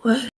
What?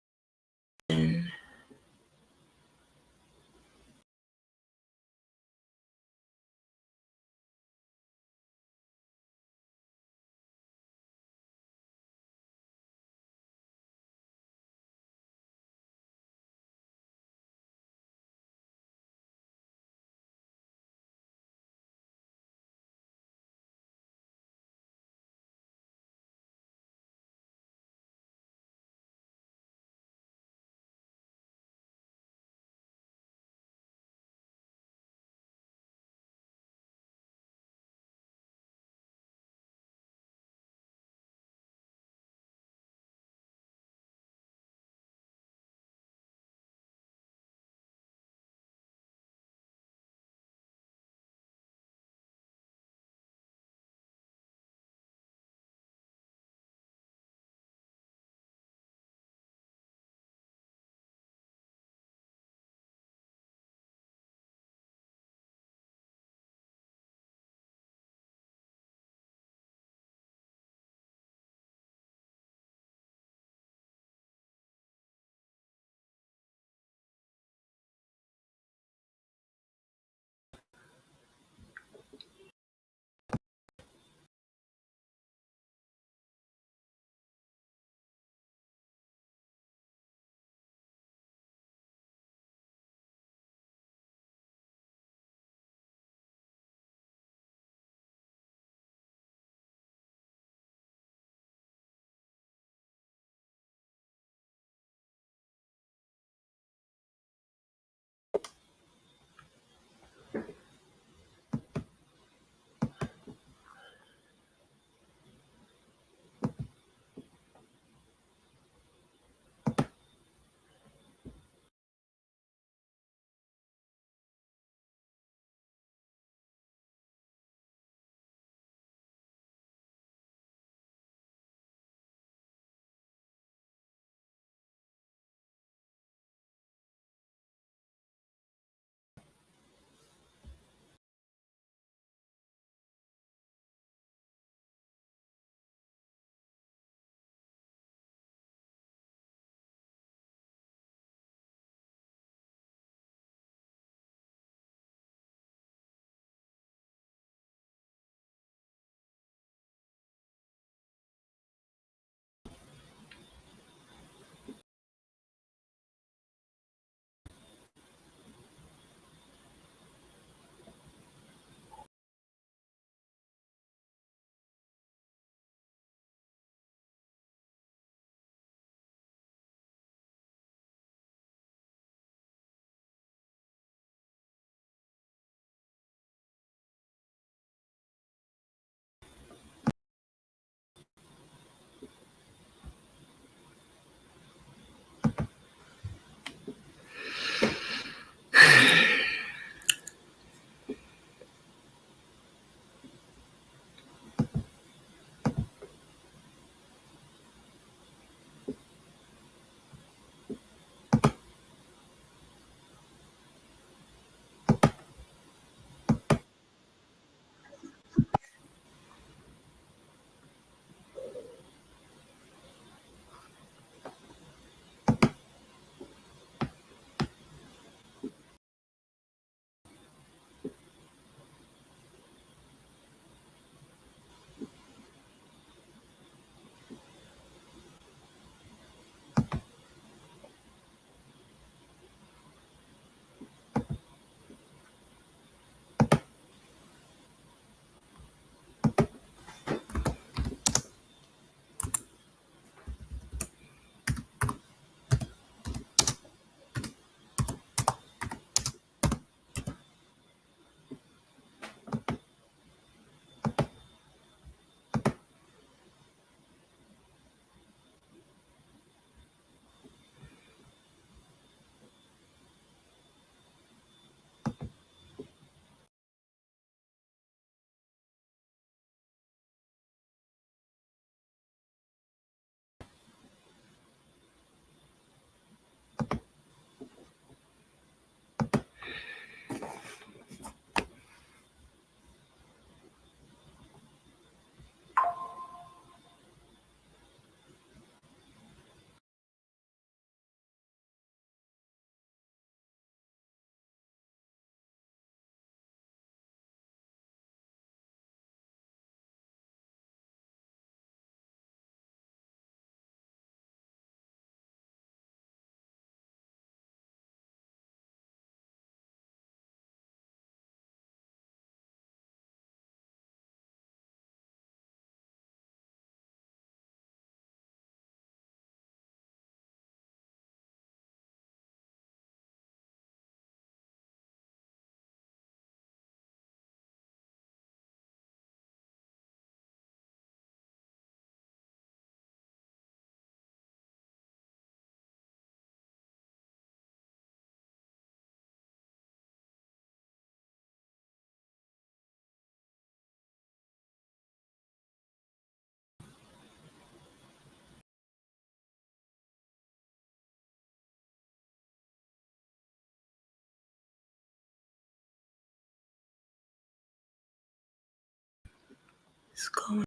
It's going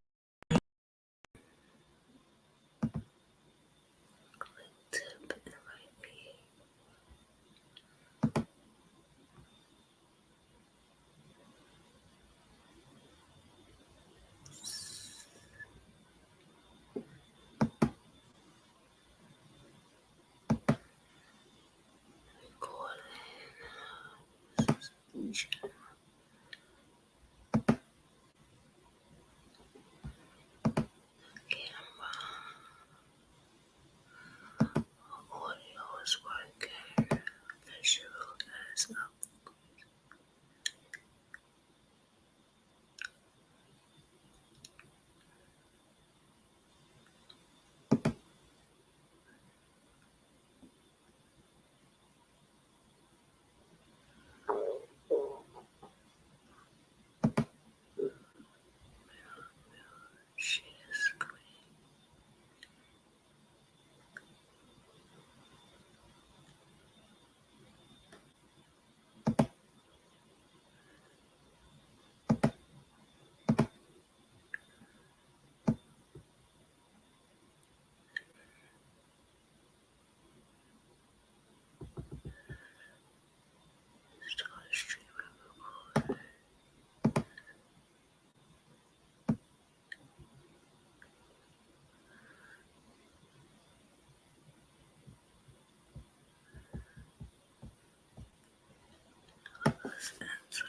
tip and right knee. Audio is working. Visual is up. Share screen. Start streaming. Let's answer.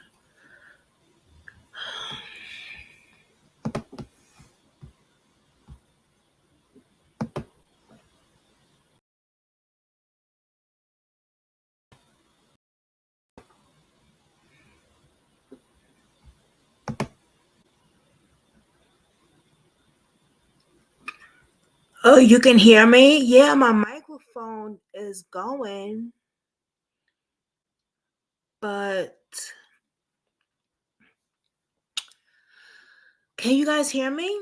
Oh, you can hear me? Yeah, my microphone is going, but can you guys hear me?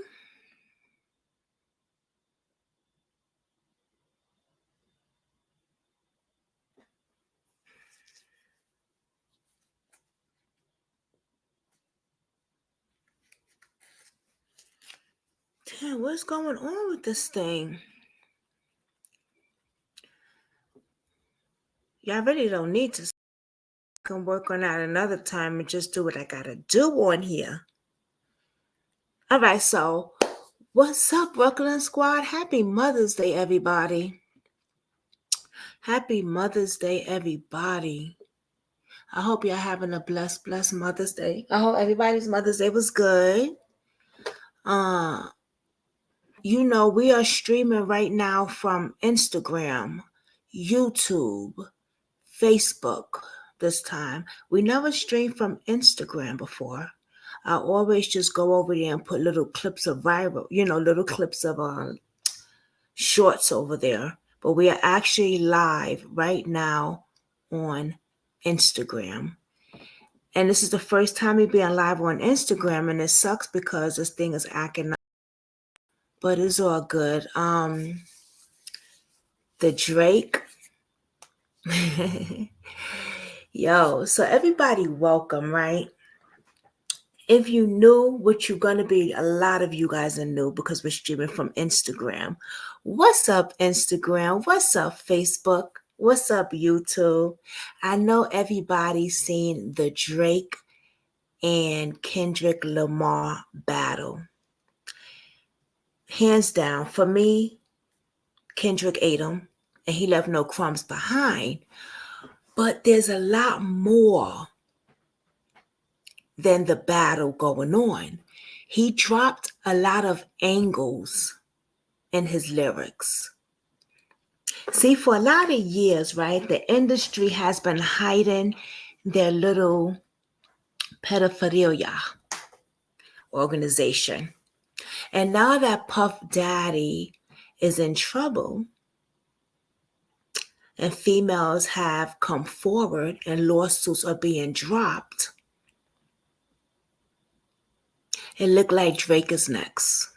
Damn, what's going on with this thing? Y'all really don't need to. I can work on that another time and just do what I gotta do on here. All right, so what's up, Brooklyn Squad? Happy Mother's Day, everybody. Happy Mother's Day, everybody. I hope you're having a blessed Mother's Day. I hope everybody's Mother's Day was good. We are streaming right now from Instagram, YouTube, Facebook this time. We never streamed from Instagram before. I always just go over there and put little clips of little clips of shorts over there. But we are actually live right now on Instagram. And this is the first time we're being live on Instagram, and it sucks because this thing is acting up. But it's all good. The Drake. Yo, so everybody welcome, right? If you knew, which you're gonna be, a lot of you guys are new because we're streaming from Instagram. What's up, Instagram? What's up, Facebook? What's up, YouTube? I know everybody's seen the Drake and Kendrick Lamar battle. Hands down, for me, Kendrick ate him and he left no crumbs behind. But there's a lot more than the battle going on. He dropped a lot of angles in his lyrics. See, for a lot of years, right, the industry has been hiding their little pedophilia organization. And now that Puff Daddy is in trouble and females have come forward and lawsuits are being dropped, it looked like Drake is next.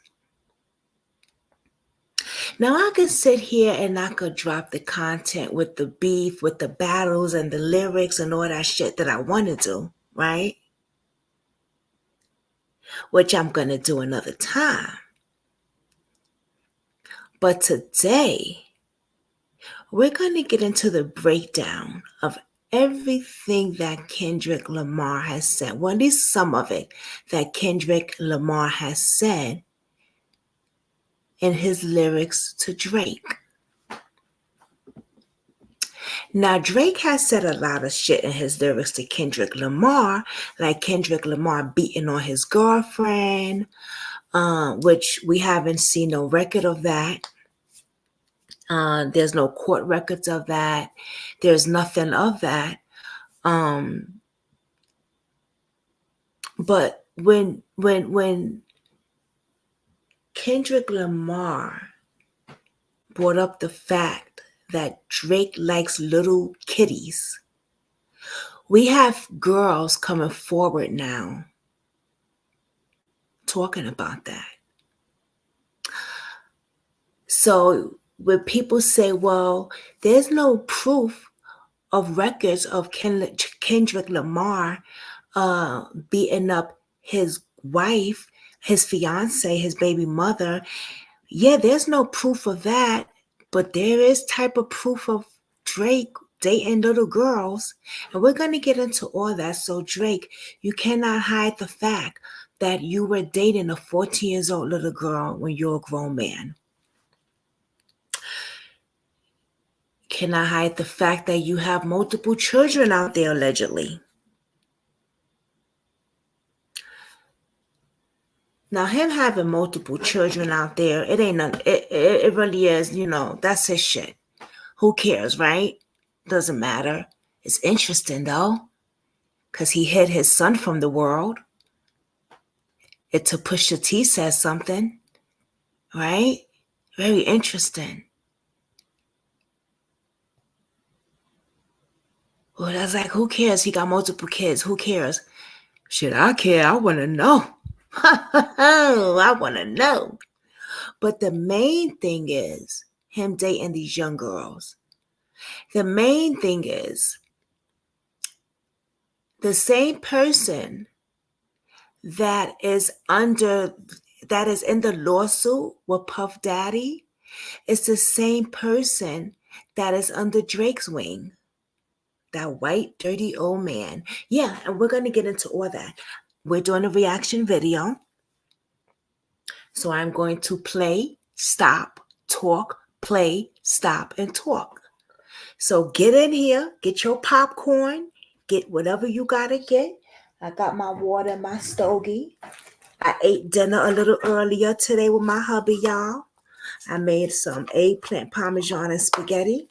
Now I could sit here and I could drop the content with the beef, with the battles and the lyrics and all that shit that I want to do, right? which I'm going to do another time. But today, we're going to get into the breakdown of everything that Kendrick Lamar has said. Well, at least some of it that Kendrick Lamar has said in his lyrics to Drake. Now, Drake has said a lot of shit in his lyrics to Kendrick Lamar, like Kendrick Lamar beating on his girlfriend, which we haven't seen no record of that. There's no court records of that. There's nothing of that. But when Kendrick Lamar brought up the fact that Drake likes little kitties, we have girls coming forward now talking about that. So when people say, well, there's no proof of records of Kendrick Lamar beating up his wife, his fiance, his baby mother. Yeah, there's no proof of that, but there is type of proof of Drake dating little girls. And we're going to get into all that. So Drake, you cannot hide the fact that you were dating a 14 years old little girl when you're a grown man. Cannot hide the fact that you have multiple children out there allegedly. Now, him having multiple children out there, it ain't nothing. It really is, that's his shit. Who cares, right? Doesn't matter. It's interesting, though, because he hid his son from the world. It to Pusha T says something, right? Very interesting. Well, that's like, who cares? He got multiple kids. Who cares? Shit, I care. I want to know. I want to know. But the main thing is him dating these young girls. The main thing is the same person that is in the lawsuit with Puff Daddy is the same person that is under Drake's wing. That white, dirty old man. Yeah, and we're going to get into all that. We're doing a reaction video. So I'm going to play, stop, talk, play, stop, and talk. So get in here, get your popcorn, get whatever you got to get. I got my water and my stogie. I ate dinner a little earlier today with my hubby, y'all. I made some eggplant parmesan and spaghetti.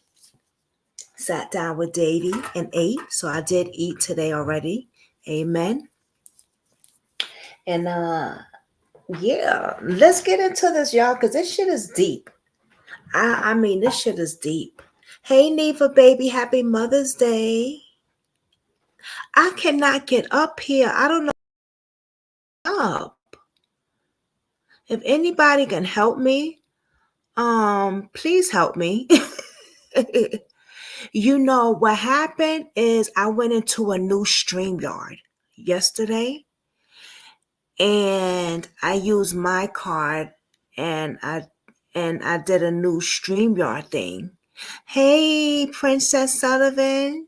Sat down with Davey and ate. So I did eat today already. Amen. And yeah, let's get into this, y'all, because this shit is deep. I mean, this shit is deep. Hey, Neva, baby, happy Mother's Day. I cannot get up here. I don't know. Up. If anybody can help me, please help me. You know, what happened is I went into a new StreamYard yesterday, and I used my card, and I did a new StreamYard thing. Hey, Princess Sullivan.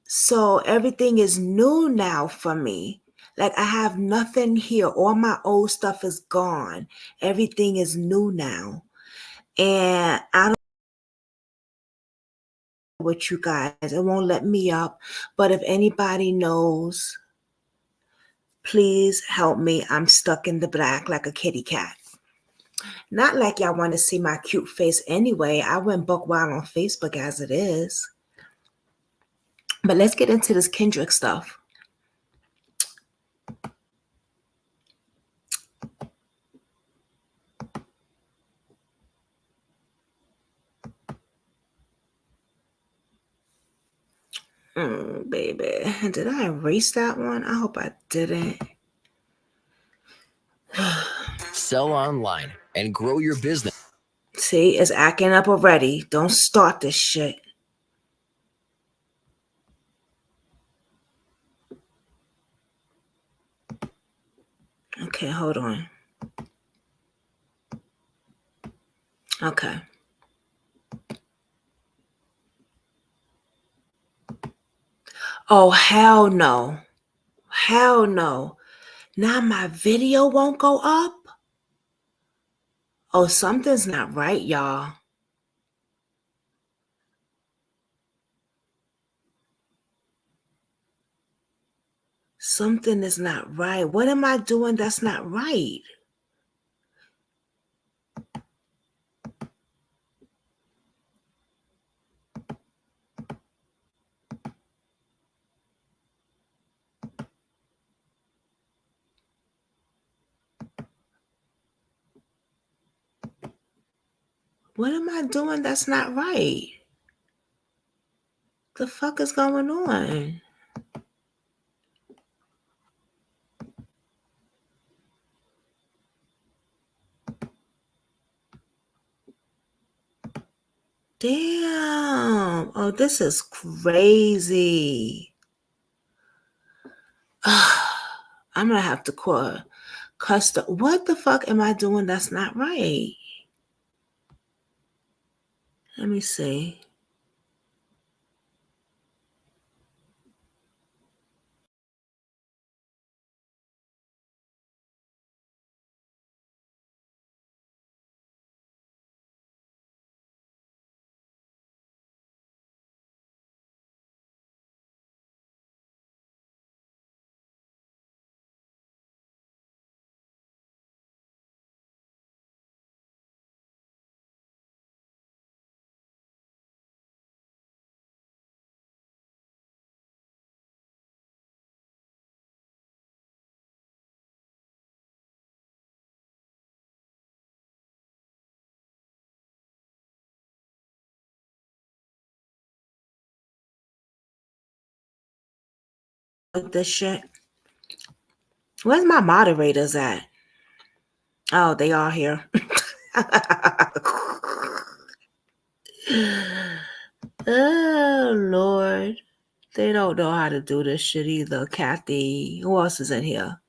So everything is new now for me. Like, I have nothing here. All my old stuff is gone. Everything is new now. And I don't know what you guys, it won't let me up. But if anybody knows, please help me. I'm stuck in the black like a kitty cat. Not like y'all want to see my cute face anyway. I went buck wild on Facebook as it is. But let's get into this Kendrick stuff. Baby, did I erase that one? I hope I didn't. Sell online and grow your business. See, it's acting up already. Don't start this shit. Okay, hold on. Okay. Oh, hell no. Hell no. Now my video won't go up? Oh, something's not right, y'all. Something is not right. What am I doing that's not right? What am I doing that's not right? The fuck is going on? Damn. Oh, this is crazy. I'm gonna have to call custom. What the fuck am I doing that's not right? Let me see. Like this shit. Where's my moderators at? Oh, they are here. Oh Lord. They don't know how to do this shit either. Kathy. Who else is in here?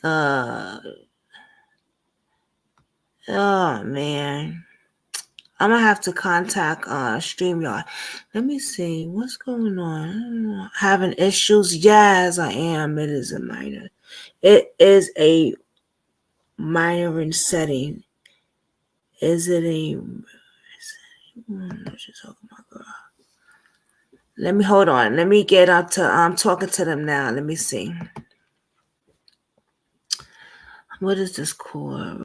Oh man. I'm gonna have to contact StreamYard. Let me see what's going on. Having issues? Yes, I am. It is a minor. It is a minor in setting. Is it a? She's talking about girl. Let me hold on. Let me get up to. I'm talking to them now. Let me see. What is this called?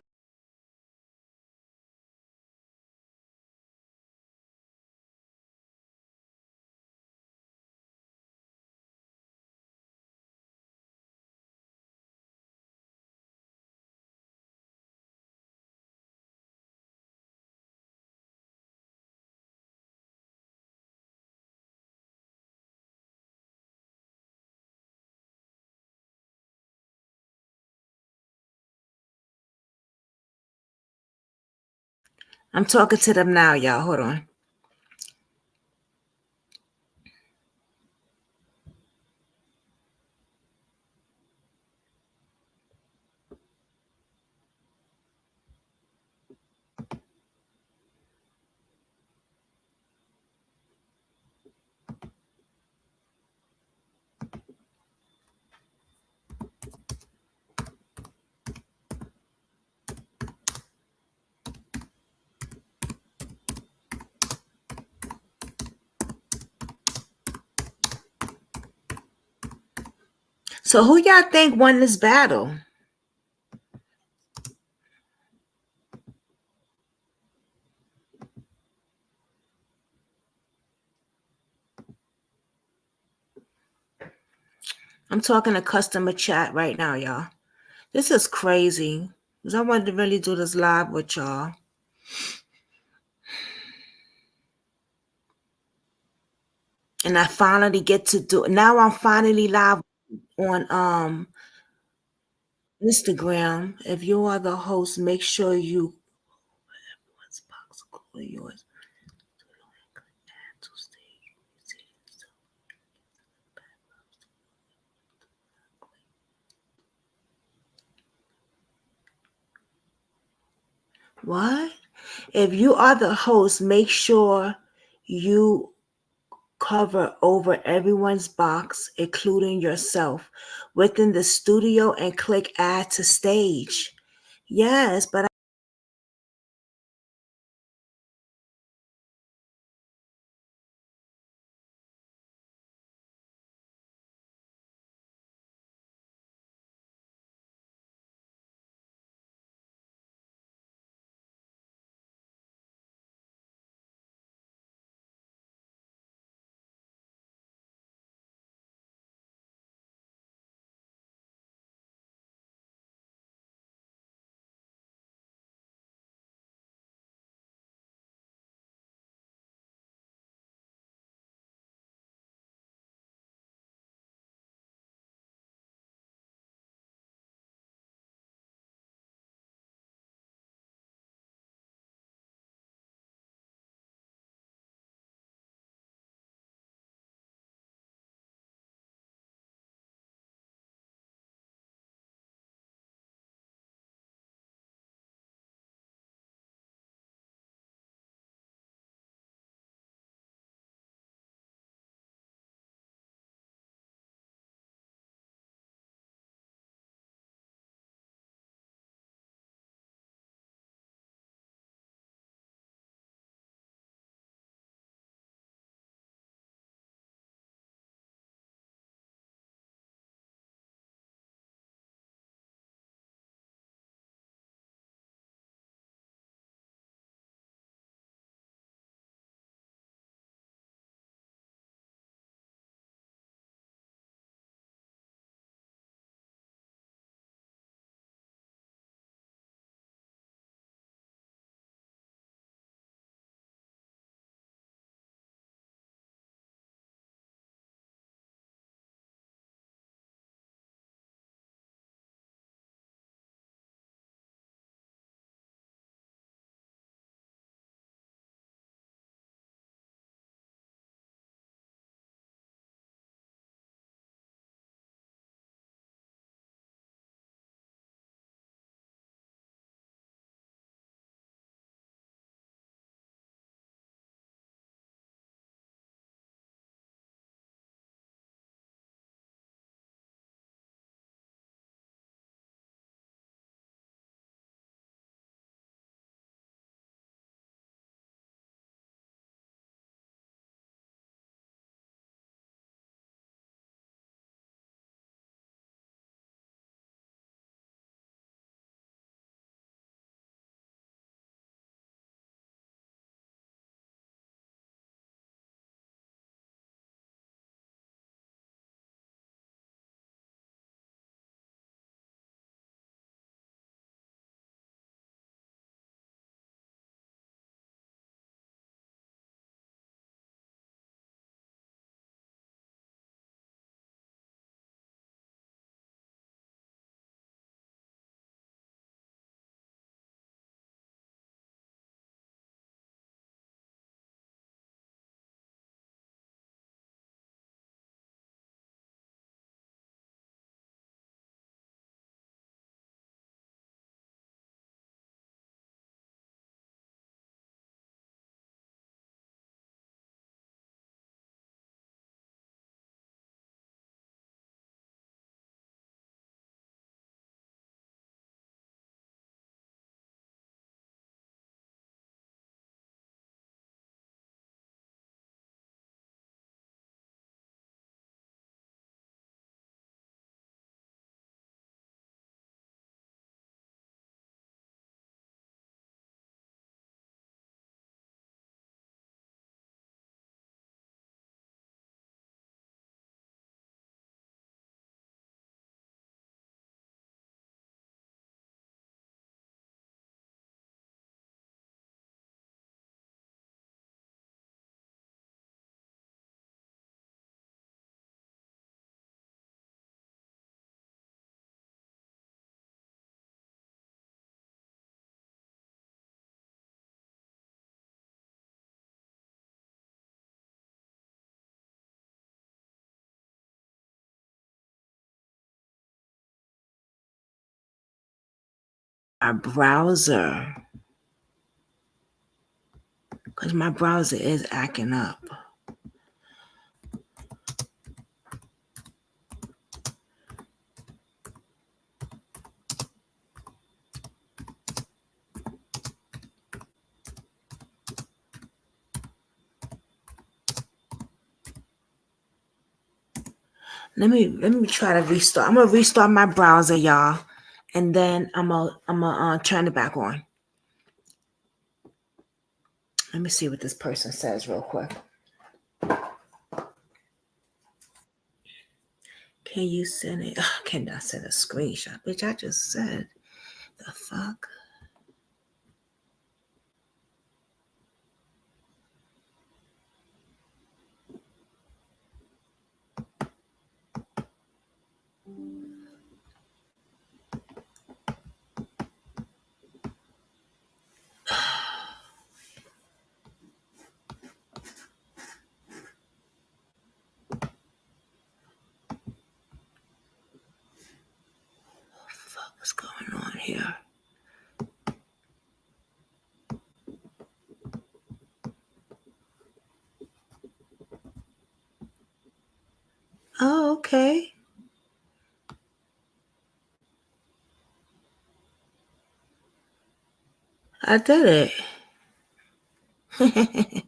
I'm talking to them now, y'all. Hold on. So who y'all think won this battle? I'm talking to customer chat right now, y'all. This is crazy. Because I wanted to really do this live with y'all. And I finally get to do it. Now I'm finally live on Instagram. If you are the host, make sure you yours. What? If you are the host, make sure you cover over everyone's box, including yourself, within the studio and click add to stage. Yes, but our browser. because my browser is acting up. Let me try to restart. I'm gonna restart my browser, y'all, and then I'm gonna turn it back on. Let me see what this person says real quick. Can you send it? Can I send a screenshot? Bitch, I just said the fuck. What's going on here? Oh, okay. I did it.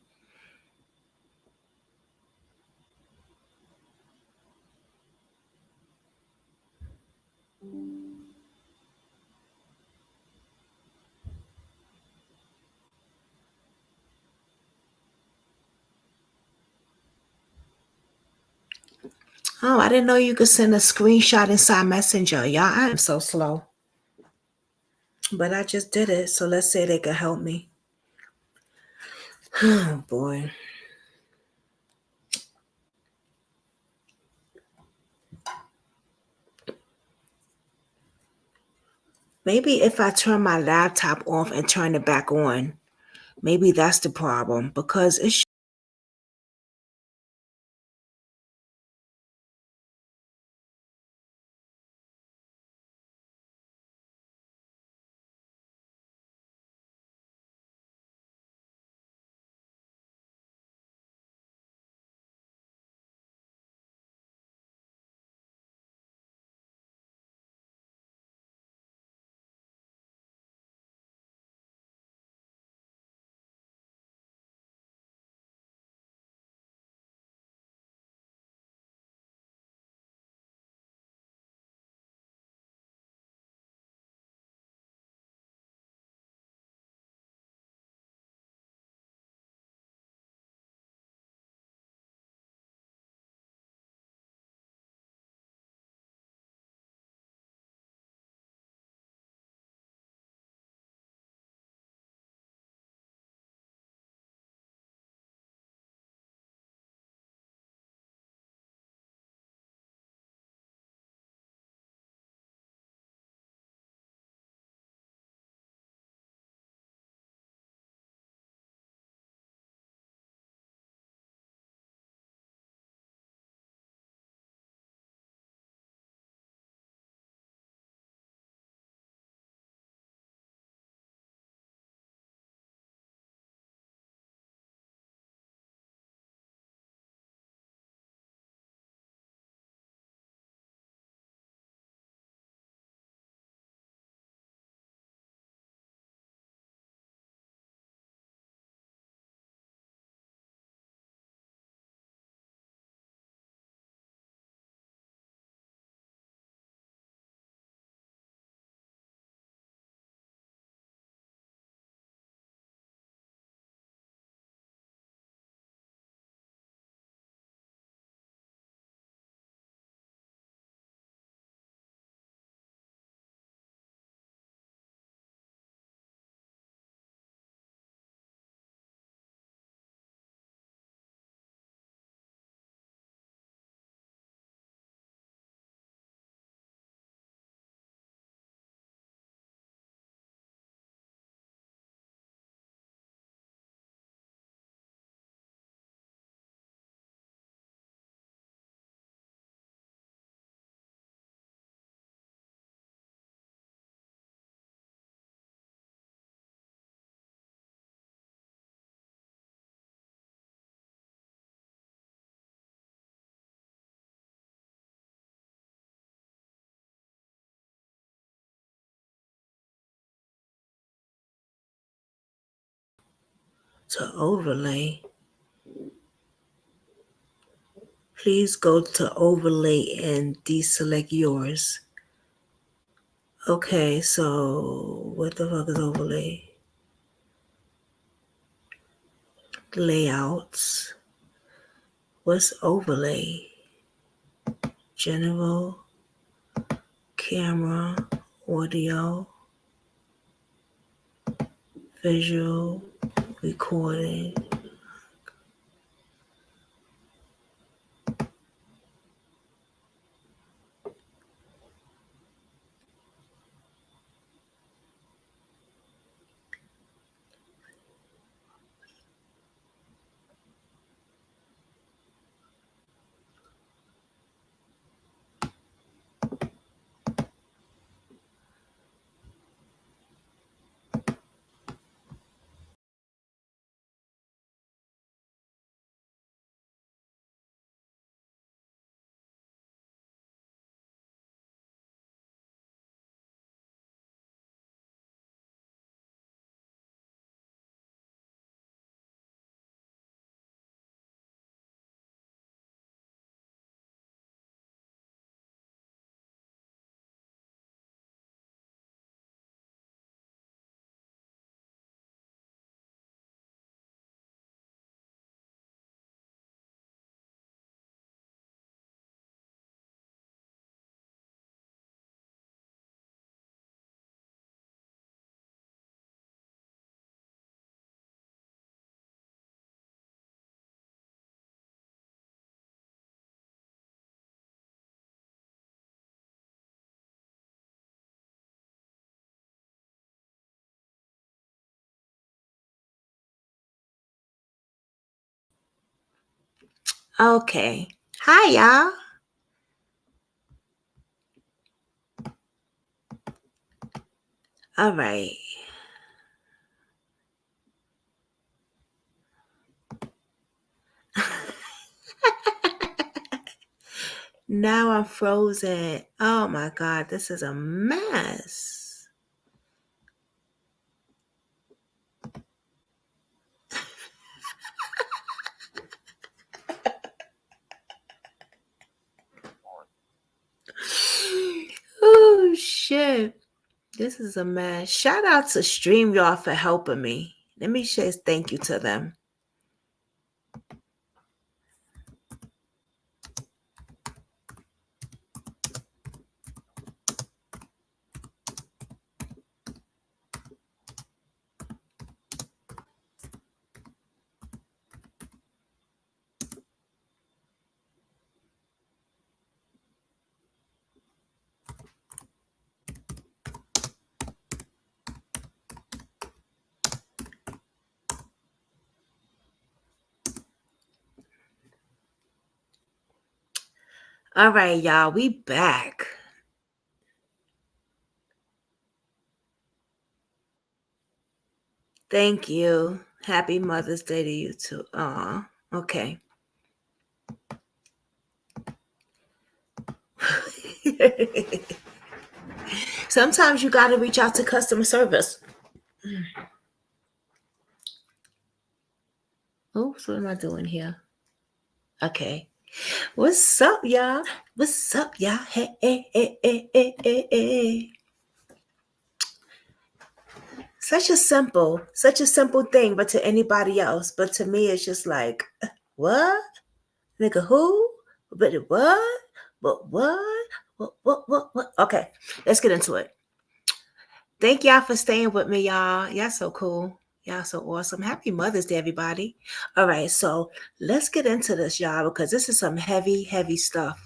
Oh, I didn't know you could send a screenshot inside Messenger. Y'all, I am so slow. But I just did it, so let's say they could help me. Oh, boy. Maybe if I turn my laptop off and turn it back on, maybe that's the problem, because it's to overlay. Please go to overlay and deselect yours. Okay, so what the fuck is overlay? Layouts. What's overlay? General, camera, audio, visual, recording. Okay. Hi, y'all. All right. Now I'm frozen. Oh my God, this is a mess. Oh shit. This is a mess. Shout out to StreamYard for helping me. Let me say thank you to them. All right, y'all, we back. Thank you. Happy Mother's Day to you too. Aw, okay. Sometimes you got to reach out to customer service. Oops, what am I doing here? Okay. What's up, y'all? What's up, y'all? Hey, hey, hey, hey, hey, hey, hey. Such a simple thing, but to anybody else. But to me, it's just like, what? Nigga, who? But what? But what? What? Okay, let's get into it. Thank y'all for staying with me, y'all. Y'all so cool. Y'all so awesome. Happy Mother's Day, everybody. All right, so let's get into this, y'all, because this is some heavy, heavy stuff.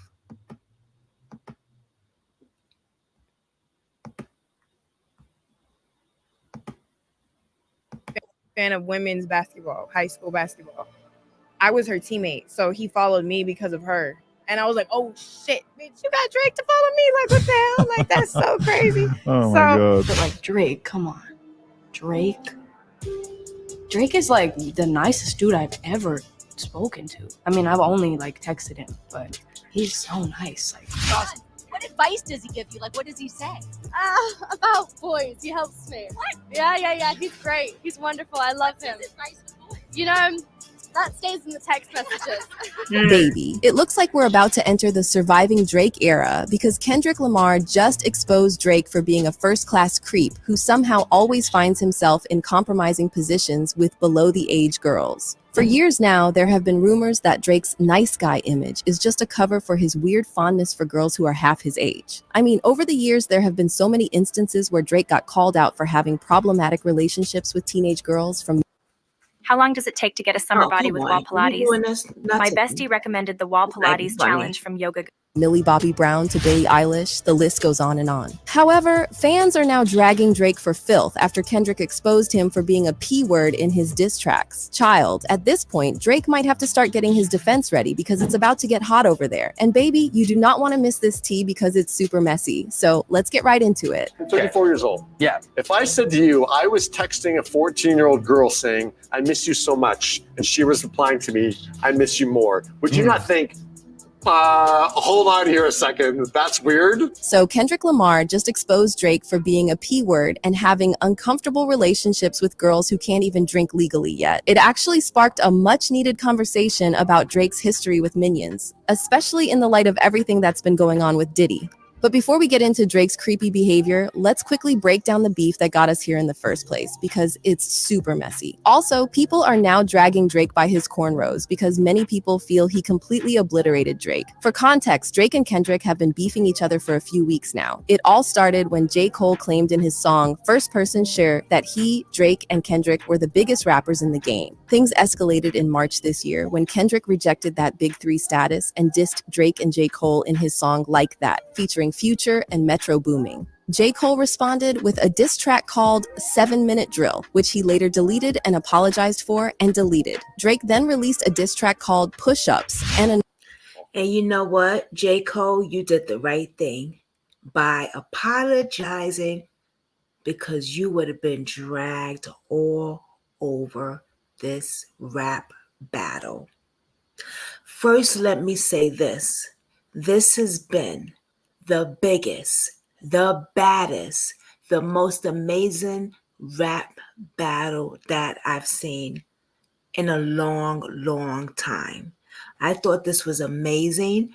Fan of women's basketball, high school basketball. I was her teammate, so he followed me because of her. And I was like, oh shit, bitch, you got Drake to follow me? Like, what the hell? Like, that's so crazy. Oh my God. But like Drake, come on. Drake is like the nicest dude I've ever spoken to. I mean, I've only like texted him, but he's so nice. Like, awesome. What advice does he give you? Like, what does he say? About boys. He helps me. What? Yeah. He's great. He's wonderful. I love him. What's his advice with boys? You know, that stays in the text messages. Baby. It looks like we're about to enter the surviving Drake era because Kendrick Lamar just exposed Drake for being a first-class creep who somehow always finds himself in compromising positions with below-the-age girls. For years now, there have been rumors that Drake's nice guy image is just a cover for his weird fondness for girls who are half his age. I mean, over the years, there have been so many instances where Drake got called out for having problematic relationships with teenage girls, from how long does it take to get a summer body come with on. wall Pilates? You doing this? My Nothing. bestie recommended the wall It's not Pilates funny. challenge from Yoga. Millie Bobby Brown to Billie Eilish, the list goes on and on. However, fans are now dragging Drake for filth after Kendrick exposed him for being a P-word in his diss tracks. Child, at this point, Drake might have to start getting his defense ready because it's about to get hot over there. And baby, you do not want to miss this tea because it's super messy. So let's get right into it. I'm 34 years old. Yeah. If I said to you, I was texting a 14-year-old girl saying, I miss you so much, and she was replying to me, I miss you more, would you not think, hold on here a second, that's weird? So Kendrick Lamar just exposed Drake for being a P-word and having uncomfortable relationships with girls who can't even drink legally yet. It actually sparked a much-needed conversation about Drake's history with minions, especially in the light of everything that's been going on with Diddy. But before we get into Drake's creepy behavior, let's quickly break down the beef that got us here in the first place, because it's super messy. Also, people are now dragging Drake by his cornrows because many people feel he completely obliterated Drake. For context, Drake and Kendrick have been beefing each other for a few weeks now. It all started when J. Cole claimed in his song First Person Sure that he, Drake, and Kendrick were the biggest rappers in the game. Things escalated in March this year when Kendrick rejected that Big Three status and dissed Drake and J. Cole in his song Like That, featuring Future and Metro Booming. J. Cole responded with a diss track called 7-Minute Drill, which he later deleted and apologized for and deleted. Drake then released a diss track called Push Ups and you know what, J. Cole, you did the right thing by apologizing, because you would have been dragged all over this rap battle. First, let me say this. This has been the biggest, the baddest, the most amazing rap battle that I've seen in a long, long time. I thought this was amazing.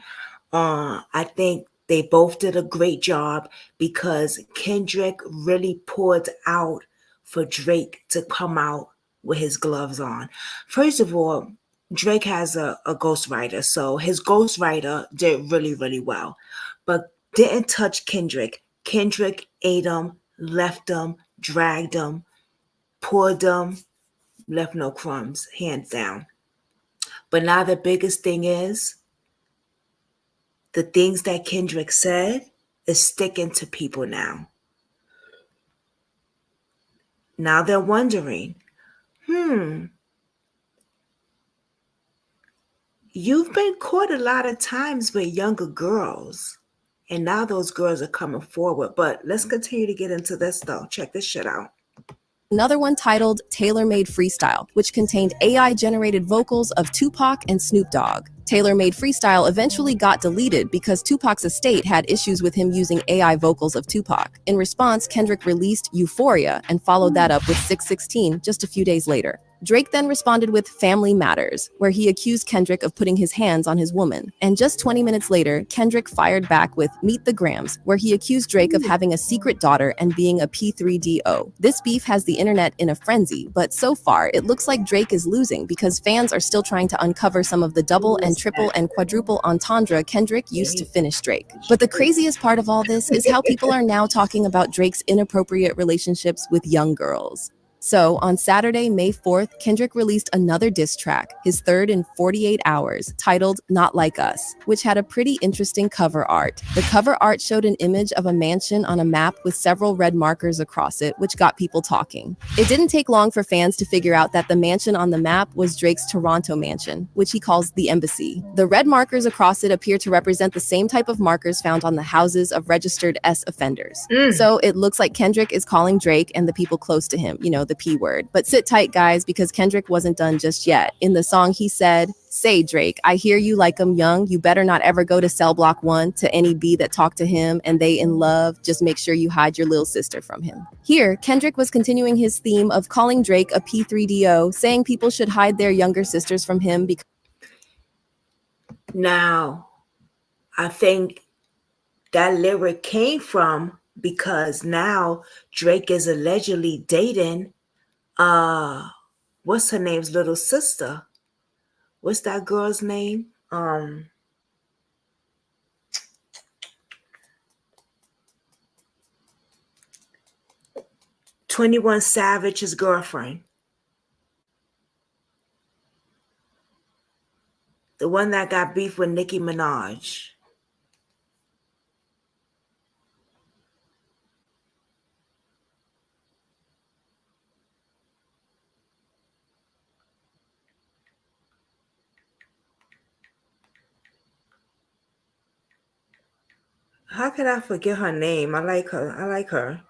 I think they both did a great job because Kendrick really poured out for Drake to come out with his gloves on. First of all, Drake has a ghostwriter, so his ghostwriter did really, really well, but didn't touch Kendrick. Kendrick ate him, left him, dragged him, poured him, left no crumbs, hands down. But now the biggest thing is, the things that Kendrick said is sticking to people now. Now they're wondering, you've been caught a lot of times with younger girls, and now those girls are coming forward. But let's continue to get into this though. Check this shit out. another one titled Tailor-Made Freestyle, which contained AI-generated vocals of Tupac and Snoop Dogg. Tailor-Made Freestyle eventually got deleted because Tupac's estate had issues with him using AI vocals of Tupac. In response, Kendrick released Euphoria and followed that up with 616 just a few days later. Drake then responded with Family Matters, where he accused Kendrick of putting his hands on his woman. And just 20 minutes later, Kendrick fired back with Meet the Grams, where he accused Drake of having a secret daughter and being a P3DO. This beef has the internet in a frenzy, but so far, it looks like Drake is losing because fans are still trying to uncover some of the double and triple and quadruple entendre Kendrick used to finish Drake. But the craziest part of all this is how people are now talking about Drake's inappropriate relationships with young girls. So, on Saturday, May 4th, Kendrick released another diss track, his third in 48 hours, titled Not Like Us, which had a pretty interesting cover art. The cover art showed an image of a mansion on a map with several red markers across it, which got people talking. It didn't take long for fans to figure out that the mansion on the map was Drake's Toronto mansion, which he calls the Embassy. The red markers across it appear to represent the same type of markers found on the houses of registered S offenders. So, it looks like Kendrick is calling Drake and the people close to him, the P word. But sit tight, guys, because Kendrick wasn't done just yet. In the song, he said, "Say, Drake, I hear you like I'm young. You better not ever go to Cell Block 1 to any B that talk to him and they in love. Just make sure you hide your little sister from him." Here, Kendrick was continuing his theme of calling Drake a P3DO, saying people should hide their younger sisters from him because Now, I think that lyric came from because now Drake is allegedly dating what's her name's little sister? What's that girl's name? 21 Savage's girlfriend. The one that got beef with Nicki Minaj. How could I forget her name? I like her. I like her.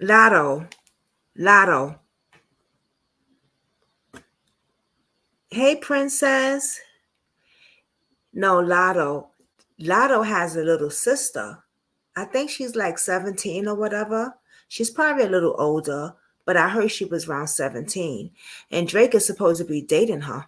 Lotto. Hey, princess. No, Lotto. Lotto has a little sister. I think she's like 17 or whatever. She's probably a little older, but I heard she was around 17. And Drake is supposed to be dating her.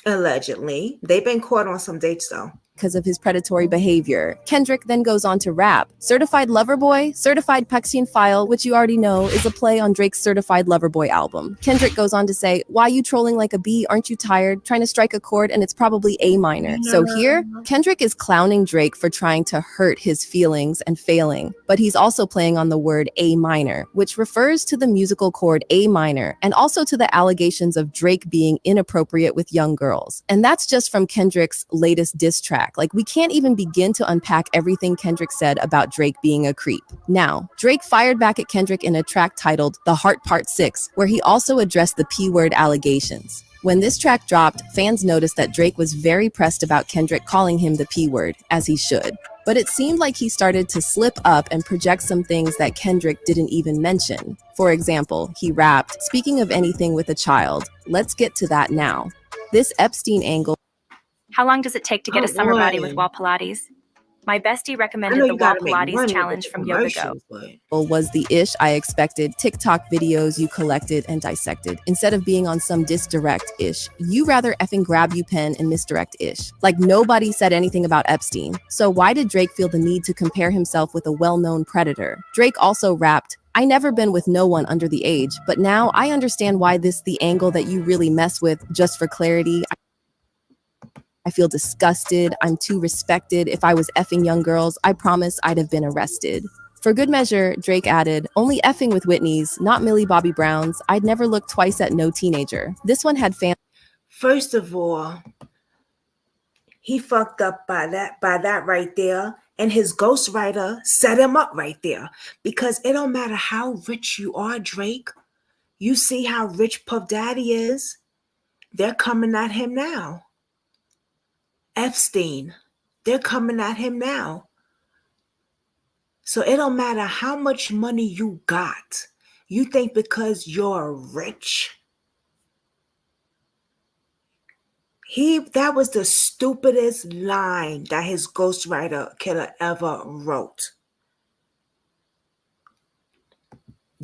Allegedly. They've been caught on some dates, though. because of his predatory behavior. Kendrick then goes on to rap. Certified Lover Boy, Certified Pexian File, which you already know is a play on Drake's Certified Lover Boy album. Kendrick goes on to say, "Why you trolling like a bee? Aren't you tired? Trying to strike a chord and it's probably A minor." So here, Kendrick is clowning Drake for trying to hurt his feelings and failing, but he's also playing on the word A minor, which refers to the musical chord A minor and also to the allegations of Drake being inappropriate with young girls. And that's just from Kendrick's latest diss track. Like, we can't even begin to unpack everything Kendrick said about Drake being a creep. Now, Drake fired back at Kendrick in a track titled The Heart Part 6, where he also addressed the P-word allegations. When this track dropped, fans noticed that Drake was very pressed about Kendrick calling him the P-word, as he should. But it seemed like he started to slip up and project some things that Kendrick didn't even mention. For example, he rapped, "Speaking of anything with a child, let's get to that now. This Epstein angle." How long does it take to get a summer body with boy. Wall Pilates? My bestie I recommended know the you Wall gotta make Pilates money challenge with from Yoga Go. commercials, but Was the ish I expected, TikTok videos you collected and dissected. Instead of being on some disdirect ish, you rather effing grab you pen and misdirect ish. Like, nobody said anything about Epstein. So why did Drake feel the need to compare himself with a well-known predator? Drake also rapped, "I never been with no one under the age, but now I understand why this the angle that you really mess with. Just for clarity, I feel disgusted. I'm too respected. If I was effing young girls, I promise I'd have been arrested." For good measure, Drake added, "Only effing with Whitney's, not Millie Bobby Brown's. I'd never look twice at no teenager." This one had fans first of all, he fucked up by that right there. And his ghostwriter set him up right there. Because it don't matter how rich you are, Drake. You see how rich Puff Daddy is. They're coming at him now. Epstein, they're coming at him now. So it don't matter how much money you got. You think because you're rich, that was the stupidest line that his ghostwriter could have ever wrote.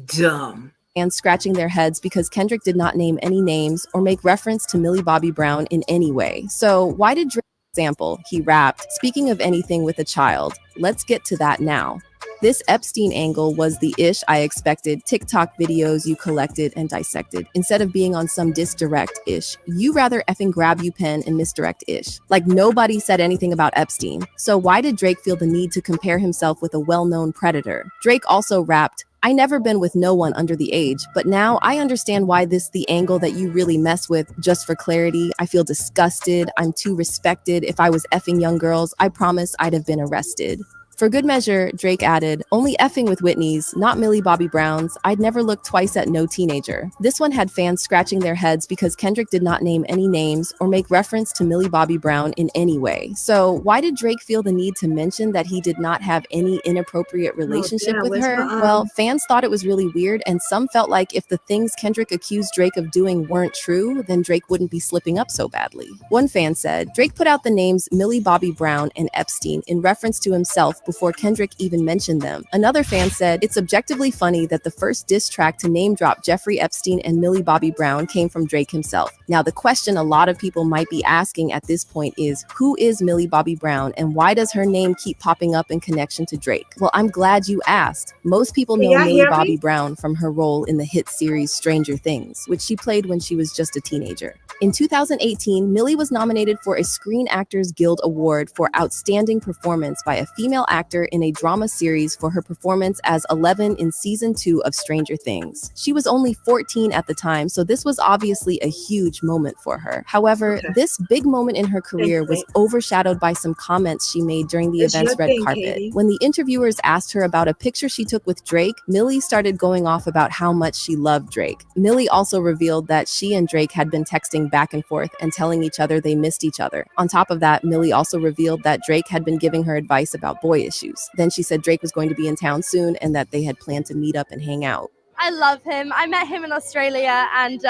Dumb. and scratching their heads because Kendrick did not name any names or make reference to Millie Bobby Brown in any way. So why did Drake, for example, he rapped, "Speaking of anything with a child, let's get to that now. This Epstein angle was the ish I expected, TikTok videos you collected and dissected. Instead of being on some disdirect ish, you rather effing grab you pen and misdirect ish. Like, nobody said anything about Epstein. So why did Drake feel the need to compare himself with a well-known predator?" Drake also rapped, "I never been with no one under the age, but now I understand why this the angle that you really mess with. Just for clarity, I feel disgusted. I'm too respected. If I was effing young girls, I promise I'd have been arrested." For good measure, Drake added, "Only effing with Whitney's, not Millie Bobby Brown's. I'd never look twice at no teenager." This one had fans scratching their heads because Kendrick did not name any names or make reference to Millie Bobby Brown in any way. So why did Drake feel the need to mention that he did not have any inappropriate relationship with her? Well, fans thought it was really weird, and some felt like if the things Kendrick accused Drake of doing weren't true, then Drake wouldn't be slipping up so badly. One fan said, "Drake put out the names Millie Bobby Brown and Epstein in reference to himself before Kendrick even mentioned them." Another fan said, "It's objectively funny that the first diss track to name drop Jeffrey Epstein and Millie Bobby Brown came from Drake himself." Now, the question a lot of people might be asking at this point is, who is Millie Bobby Brown and why does her name keep popping up in connection to Drake? Well, I'm glad you asked. Most people know Millie Bobby Brown from her role in the hit series Stranger Things, which she played when she was just a teenager. In 2018, Millie was nominated for a Screen Actors Guild Award for Outstanding Performance by a Female Actor in a Drama Series for her performance as 11 in Season 2 of Stranger Things. She was only 14 at the time, so this was obviously a huge moment for her. However, this big moment in her career was overshadowed by some comments she made during the event's red carpet. When the interviewers asked her about a picture she took with Drake, Millie started going off about how much she loved Drake. Millie also revealed that she and Drake had been texting back and forth and telling each other they missed each other. On top of that, Millie also revealed that Drake had been giving her advice about boy issues. Then she said Drake was going to be in town soon and that they had planned to meet up and hang out. I love him. I met him in Australia, and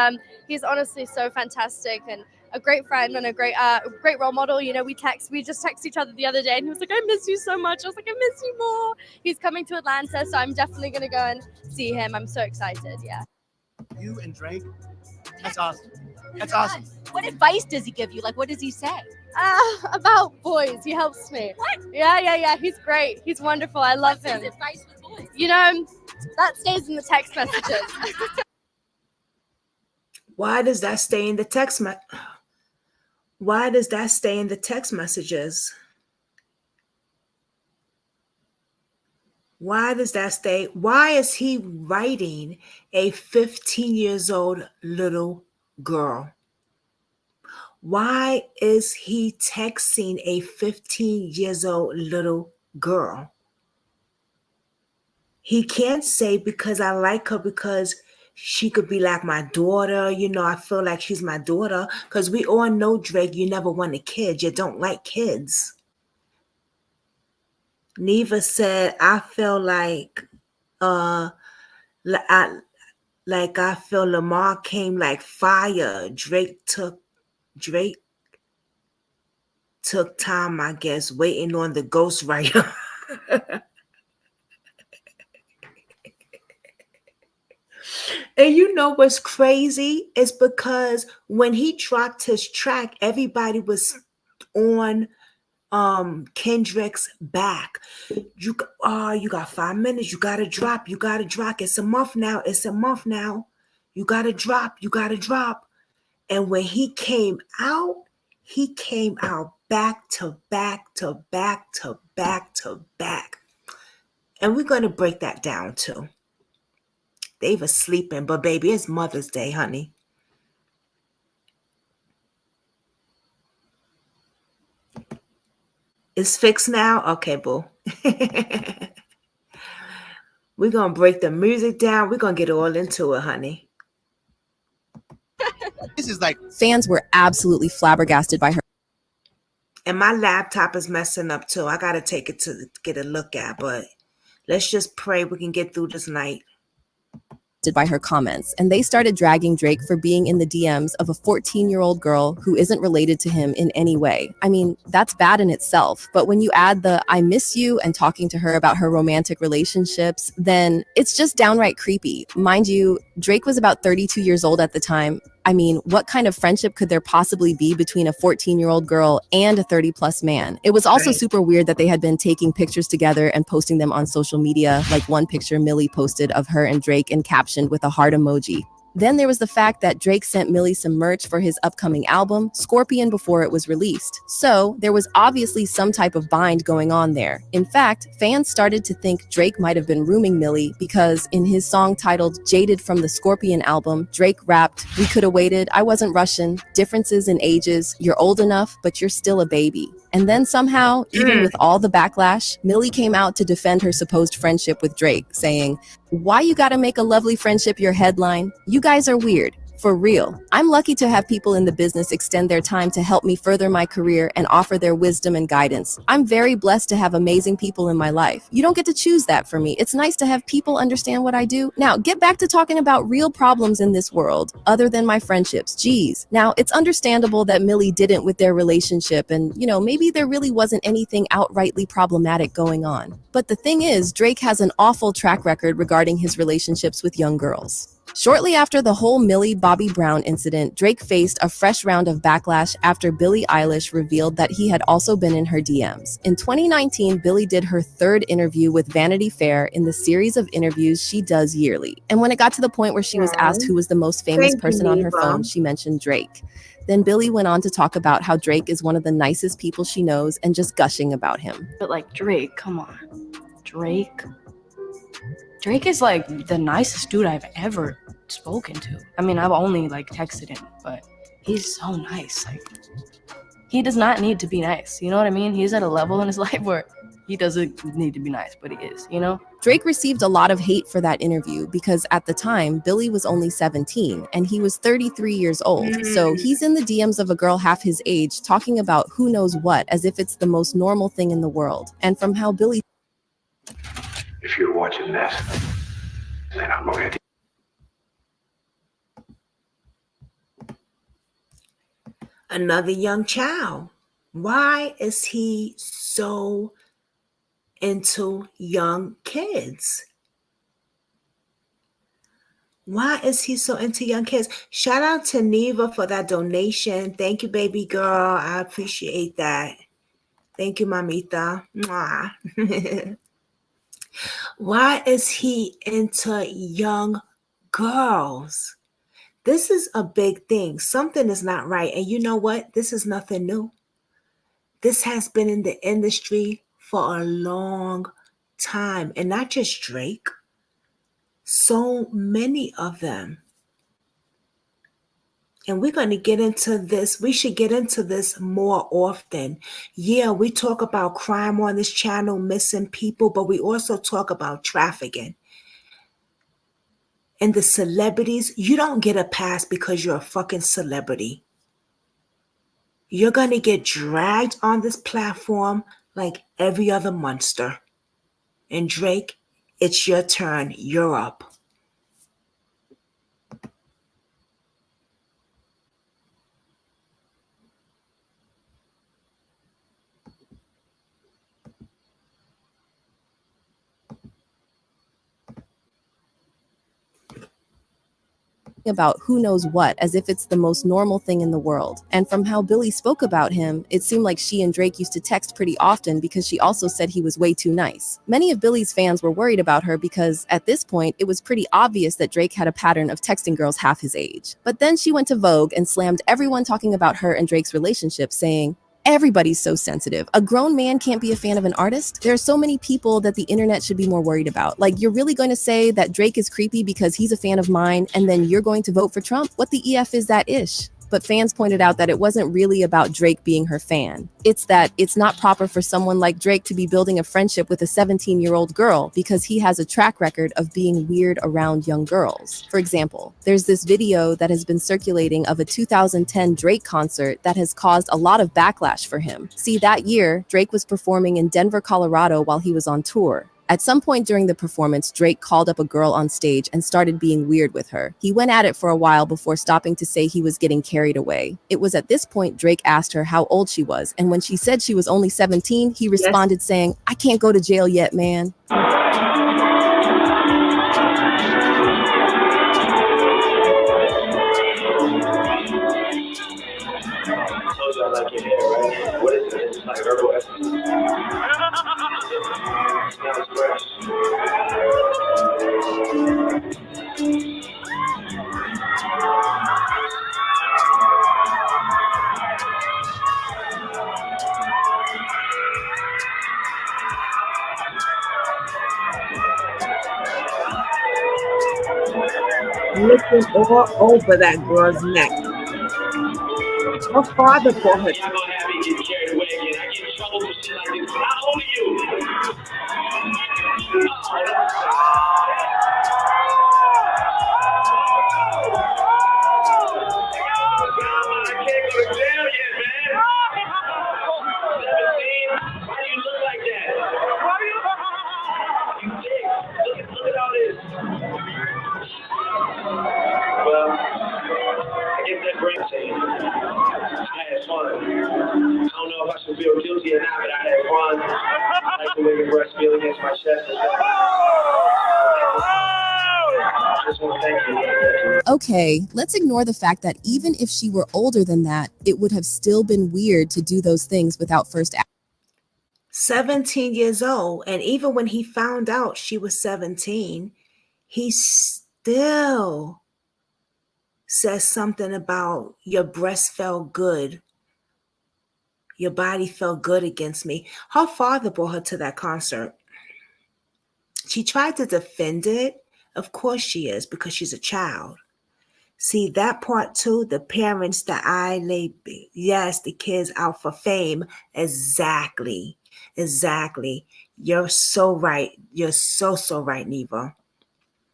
he's honestly so fantastic and a great friend and a great role model. You know, we just texted each other the other day, and he was like, "I miss you so much." I was like, "I miss you more." He's coming to Atlanta, so I'm definitely gonna go and see him. I'm so excited. Yeah. You and Drake, that's awesome. That's awesome. What advice does he give you? Like, what does he say? About boys, he helps me. What? Yeah. He's great. He's wonderful. I love him. What's his advice with boys? You know, that stays in the text messages. Why does that stay in the text Why does that stay in the text messages? Why does that stay? Why is he writing a 15 years old little girl? Why is he texting a 15 years old little girl? He can't say because I like her because she could be like my daughter. You know, I feel like she's my daughter because we all know, Drake, you never want a kid. You don't like kids. Neva said, I feel like I feel Lamar came like fire. Drake took time, I guess, waiting on the ghostwriter. And you know what's crazy? It's because when he dropped his track, everybody was on Kendrick's back. You got 5 minutes. You gotta drop. It's a month now. You gotta drop. And when he came out back to back to back to back to back. And we're gonna break that down too. They were sleeping, but baby, it's Mother's Day, honey. It's fixed now? Okay, boo. We're going to break the music down. We're going to get all into it, honey. This is like... Fans were absolutely flabbergasted by her. And my laptop is messing up too. I got to take it to get a look at, but let's just pray we can get through this night. By her comments, and they started dragging Drake for being in the DMs of a 14-year-old girl who isn't related to him in any way. I mean, that's bad in itself, but when you add the "I miss you" and talking to her about her romantic relationships, then it's just downright creepy. Mind you, Drake was about 32 years old at the time. I mean, what kind of friendship could there possibly be between a 14-year-old girl and a 30-plus man? It was also super weird that they had been taking pictures together and posting them on social media, like one picture Millie posted of her and Drake and captioned with a heart emoji. Then there was the fact that Drake sent Millie some merch for his upcoming album, Scorpion, before it was released. So there was obviously some type of bind going on there. In fact, fans started to think Drake might have been rooming Millie because in his song titled Jaded from the Scorpion album, Drake rapped, "We could have waited, I wasn't rushing, differences in ages, you're old enough, but you're still a baby." And then somehow, even with all the backlash, Millie came out to defend her supposed friendship with Drake, saying, "Why you gotta make a lovely friendship your headline? You guys are weird. For real. I'm lucky to have people in the business extend their time to help me further my career and offer their wisdom and guidance. I'm very blessed to have amazing people in my life. You don't get to choose that for me. It's nice to have people understand what I do. Now, get back to talking about real problems in this world, other than my friendships. Geez. Now, it's understandable that Millie didn't with their relationship, and, maybe there really wasn't anything outrightly problematic going on. But the thing is, Drake has an awful track record regarding his relationships with young girls. Shortly after the whole Millie Bobby Brown incident, Drake faced a fresh round of backlash after Billie Eilish revealed that he had also been in her DMs. In 2019, Billie did her third interview with Vanity Fair in the series of interviews she does yearly. And when it got to the point where she was asked who was the most famous person on her phone, she mentioned Drake. Then Billie went on to talk about how Drake is one of the nicest people she knows and just gushing about him. But Drake, come on. Drake is the nicest dude I've ever spoken to. I mean, I've only texted him, but he's so nice. He does not need to be nice. You know what I mean? He's at a level in his life where he doesn't need to be nice, but he is, Drake received a lot of hate for that interview because at the time, Billie was only 17 and he was 33 years old. So he's in the DMs of a girl half his age talking about who knows what as if it's the most normal thing in the world. And from how Billie... If you're watching this, then I'm going to... Another young child. Why is he so into young kids? Why is he so into young kids? Shout out to Neva for that donation. Thank you, baby girl. I appreciate that. Thank you, mamita. Mwah. Why is he into young girls? This is a big thing. Something is not right. And you know what? This is nothing new. This has been in the industry for a long time. And not just Drake. So many of them. And we're going to get into this. We should get into this more often. Yeah, we talk about crime on this channel, missing people, but we also talk about trafficking. And the celebrities, you don't get a pass because you're a fucking celebrity. You're going to get dragged on this platform like every other monster. And Drake, it's your turn. You're up. About who knows what as if it's the most normal thing in the world. And from how Billie spoke about him, it seemed like she and Drake used to text pretty often because she also said he was way too nice. Many of Billie's fans were worried about her because at this point it was pretty obvious that Drake had a pattern of texting girls half his age. But then she went to Vogue and slammed everyone talking about her and Drake's relationship, saying, "Everybody's so sensitive. A grown man can't be a fan of an artist. There are so many people that the internet should be more worried about. You're really going to say that Drake is creepy because he's a fan of mine and then you're going to vote for Trump? What the EF is that ish?" But fans pointed out that it wasn't really about Drake being her fan. It's that it's not proper for someone like Drake to be building a friendship with a 17-year-old girl because he has a track record of being weird around young girls. For example, there's this video that has been circulating of a 2010 Drake concert that has caused a lot of backlash for him. See, that year, Drake was performing in Denver, Colorado while he was on tour. At some point during the performance, Drake called up a girl on stage and started being weird with her. He went at it for a while before stopping to say he was getting carried away. It was at this point Drake asked her how old she was, and when she said she was only 17, he responded saying, "I can't go to jail yet, man." What is it? It's like herbal essence. Smells fresh. Looking all over that girl's neck. Her father bought her. I had fun. I don't know if I should feel guilty or not, but I had fun. I like the way your breast feel against my chest. I just want to thank you. Okay, let's ignore the fact that even if she were older than that, it would have still been weird to do those things without first 17 years old. And even when he found out she was 17, he still says something about your breast felt good. Your body felt good against me. Her father brought her to that concert. She tried to defend it. Of course she is, because she's a child. See, that part too, the parents, yes, the kids out for fame. Exactly. You're so right. You're so right, Neva.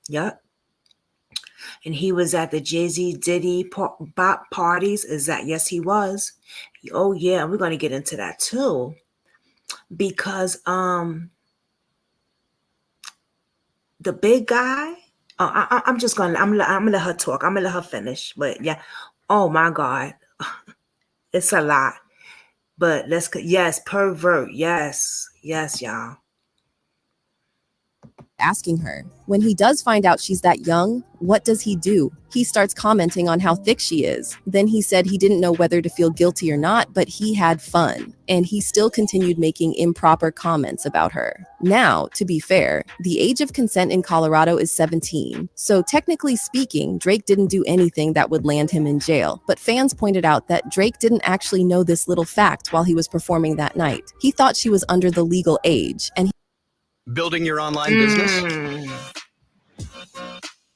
Yep. And he was at the Jay-Z Diddy bop parties. Yes, he was. Oh yeah, we're going to get into that too. Because the big guy, I'm gonna let her talk. I'm gonna let her finish. But yeah, oh my God, it's a lot. But yes, pervert, yes, y'all. asking her. When he does find out she's that young, what does he do? He starts commenting on how thick she is. Then he said he didn't know whether to feel guilty or not, but he had fun. And he still continued making improper comments about her. Now, to be fair, the age of consent in Colorado is 17. So technically speaking, Drake didn't do anything that would land him in jail. But fans pointed out that Drake didn't actually know this little fact while he was performing that night. He thought she was under the legal age, and Building your online business?